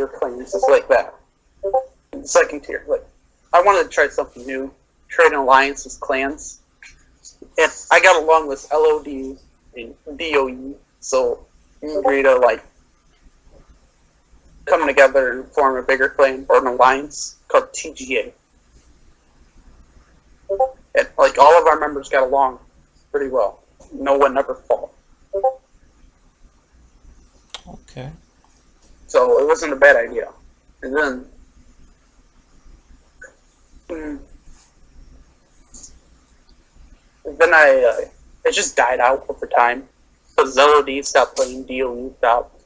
Speaker 3: clans just like that. Second tier, like I wanted to try something new, trade alliances, clans, and I got along with LOD and DOE, so we agreed to like come together and form a bigger clan or an alliance called TGA. And like all of our members got along pretty well. No one ever fought.
Speaker 1: Okay.
Speaker 3: So it wasn't a bad idea. And then it just died out over time. Because LOD stopped playing, DOE stopped.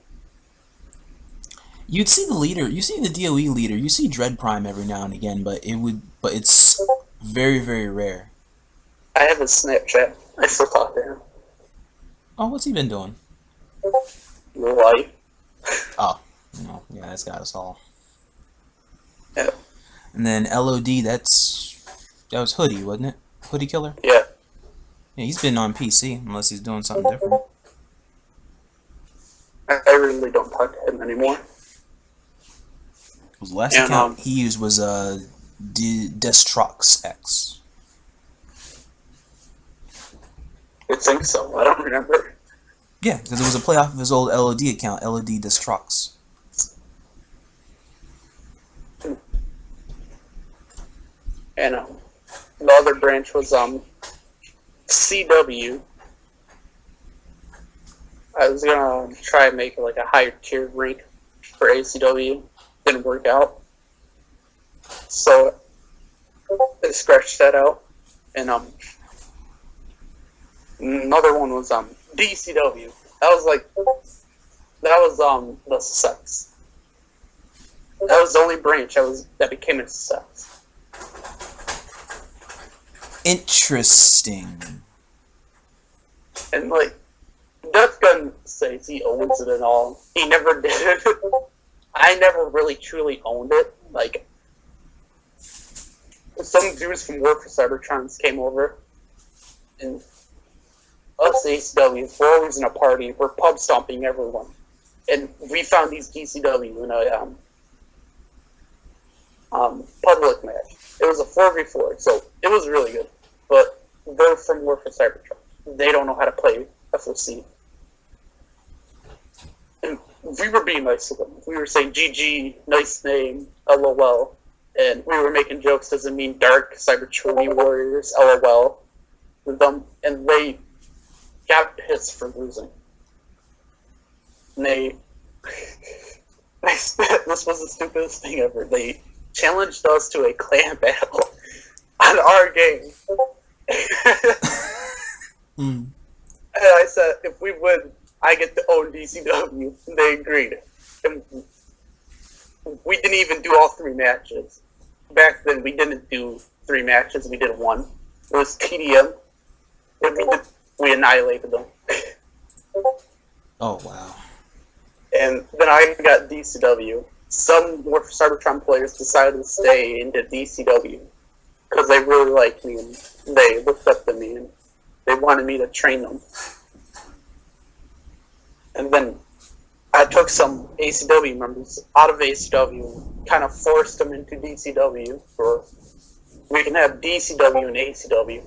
Speaker 1: You'd see the leader, you see the DOE leader, you see Dread Prime every now and again, but it's very, very rare.
Speaker 3: I have his Snapchat. I still talk to him.
Speaker 1: Oh, what's he been doing?
Speaker 3: Your life.
Speaker 1: Oh, no, yeah, that's got us all.
Speaker 3: Yeah.
Speaker 1: And then LOD, that was Hoodie, wasn't it? Hoodie Killer?
Speaker 3: Yeah.
Speaker 1: Yeah, he's been on PC, unless he's doing something different.
Speaker 3: I really don't talk to him anymore.
Speaker 1: The last account he used was Destrox X.
Speaker 3: I think so. I don't remember.
Speaker 1: Yeah, because it was a playoff of his old LOD account, LOD Destrox.
Speaker 3: And the other branch was CW. I was gonna try and make like a higher tier rank for ACW. Didn't work out. So I scratched that out. And another one was DCW. That was the success. That was the only branch that became a success.
Speaker 1: Interesting.
Speaker 3: And like Death Gun says he owns it and all. He never did it. I never really truly owned it. Like some dudes from War for Cybertrons came over, and us ACWs, we're always in a party. We're pub stomping everyone, and we found these DCW in a public match. It was a 4v4, so it was really good. But they're from War for Cybertron. They don't know how to play FOC. And we were being nice to them. We were saying GG, nice name, LOL. And we were making jokes, does it mean dark Cybertronian warriors, LOL, with them. And they got pissed for losing. And this was the stupidest thing ever. They challenged us to a clan battle on our game.
Speaker 1: Mm.
Speaker 3: And I said, if we win, I get to own DCW. And they agreed. And we didn't even do all 3 matches. Back then, we didn't do 3 matches. We did 1. It was TDM. And we annihilated them.
Speaker 1: Oh, wow.
Speaker 3: And then I got DCW. Some War for Cybertron players decided to stay into DCW because they really liked me and they looked up to me and they wanted me to train them. And then I took some ACW members out of ACW and kind of forced them into DCW, or we can have DCW and ACW.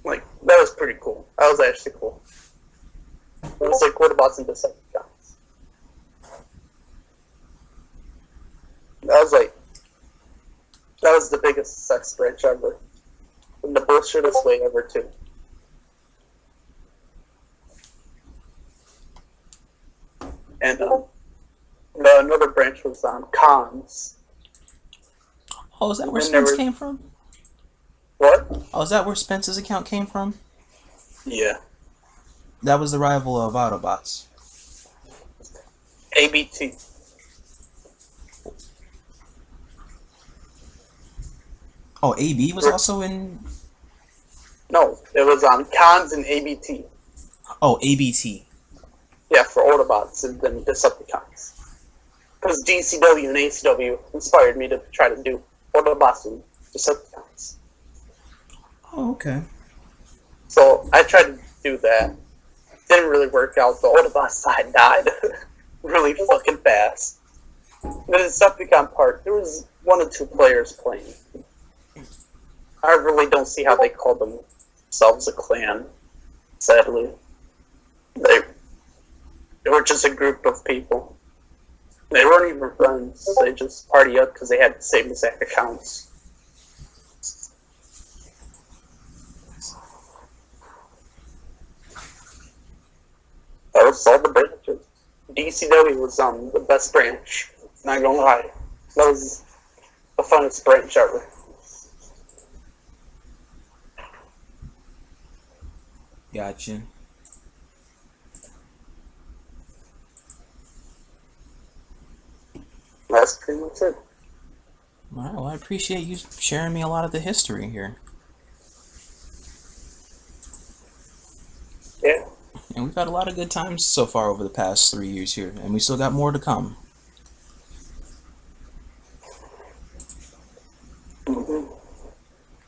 Speaker 3: Like, that was pretty cool. That was actually cool. It was like Autobots and Decepticons. That was the biggest sex branch ever. And the bullshittest way ever, too. And another branch was on cons.
Speaker 1: Oh, is that where
Speaker 3: And
Speaker 1: Spence
Speaker 3: there
Speaker 1: came from?
Speaker 3: What?
Speaker 1: Oh, is that where Spence's account came from?
Speaker 3: Yeah.
Speaker 1: That was the rival of Autobots.
Speaker 3: ABT.
Speaker 1: Oh, AB was also in...
Speaker 3: No, it was on cons and ABT.
Speaker 1: Oh, ABT.
Speaker 3: Yeah, for Autobots and then Decepticons. Because DCW and ACW inspired me to try to do Autobots and Decepticons.
Speaker 1: Oh, okay.
Speaker 3: So I tried to do that. Didn't really work out. The Autobot side died really fucking fast. The Decepticon part, there was 1 or 2 players playing. I really don't see how they call themselves a clan, sadly. They were just a group of people. They weren't even friends. They just party up because they had the same exact accounts. That was all the branches. DCW was the best branch. Not gonna lie. That was the funnest branch ever.
Speaker 1: Gotcha.
Speaker 3: That's pretty much it.
Speaker 1: Alright, well, I appreciate you sharing me a lot of the history here.
Speaker 3: Yeah.
Speaker 1: And we've had a lot of good times so far over the past 3 years here, and we still got more to come.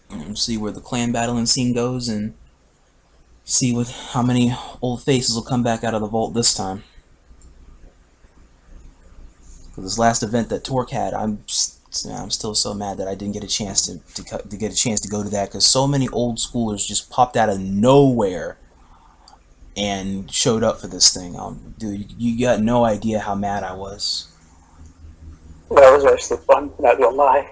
Speaker 1: And see where the clan battling scene goes, and see how many old faces will come back out of the vault this time. For this last event that Torque had, I'm still so mad that I didn't get a chance to go to that, because so many old schoolers just popped out of nowhere and showed up for this thing. Dude, you got no idea how mad I was.
Speaker 3: That was actually fun, not gonna lie.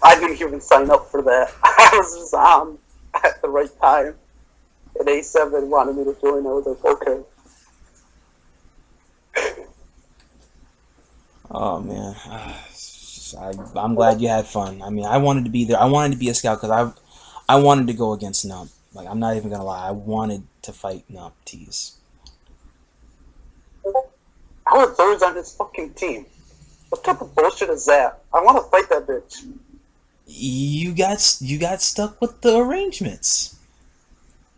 Speaker 3: I didn't even sign up for that. I was just on at the right time. And A7 wanted me to join. I was like, okay.
Speaker 1: Oh man, I'm glad you had fun. I mean, I wanted to be there. I wanted to be a scout because I wanted to go against Nump. Like, I'm not even gonna lie. I wanted to fight Nump Tease.
Speaker 3: I was always on his fucking team. What type of bullshit is that? I want to fight that bitch.
Speaker 1: You got stuck with the arrangements.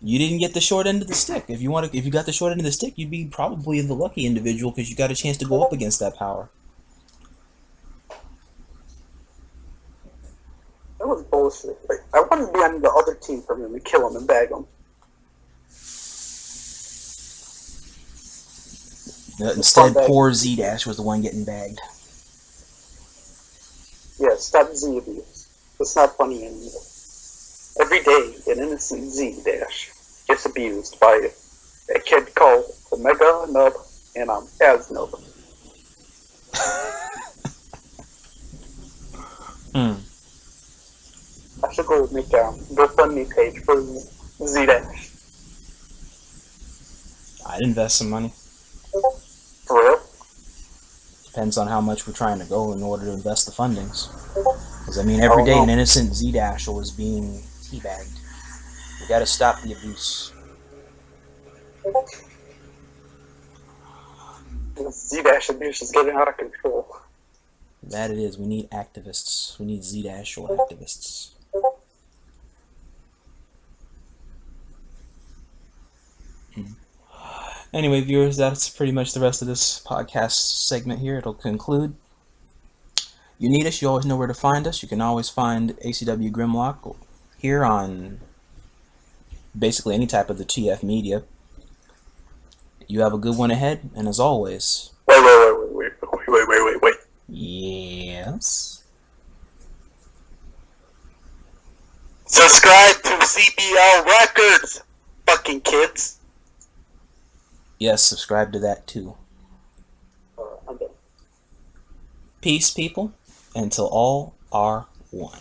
Speaker 1: You didn't get the short end of the stick. If you got the short end of the stick, you'd be probably the lucky individual because you got a chance to go up against that power.
Speaker 3: That was bullshit. Like, I wanted to be on the other team for him and kill him and bag him.
Speaker 1: Instead, poor Z-Dash was the one getting bagged.
Speaker 3: Yeah, stop Z abuse. It's not funny anymore. Every day, an innocent Z-Dash gets abused by a kid called Omega Nub and AcW. I should go make a GoFundMe page for Z-Dash.
Speaker 1: I'd invest some money.
Speaker 3: For real?
Speaker 1: Depends on how much we're trying to go in order to invest the fundings. Because, I mean, every day an innocent Z-Dash was being teabagged. We gotta stop the abuse.
Speaker 3: The Z-Dash abuse is getting out of control.
Speaker 1: That it is. We need activists. We need Z-Dash or activists. Anyway, viewers, that's pretty much the rest of this podcast segment here. It'll conclude. You need us, you always know where to find us. You can always find AcW Grimlock here on basically any type of the TF media. You have a good one ahead, and as always...
Speaker 3: Wait.
Speaker 1: Yes?
Speaker 3: Subscribe to CBL Records, fucking kids.
Speaker 1: Yes, subscribe to that too.
Speaker 3: I'm done.
Speaker 1: Peace, people, until all are one.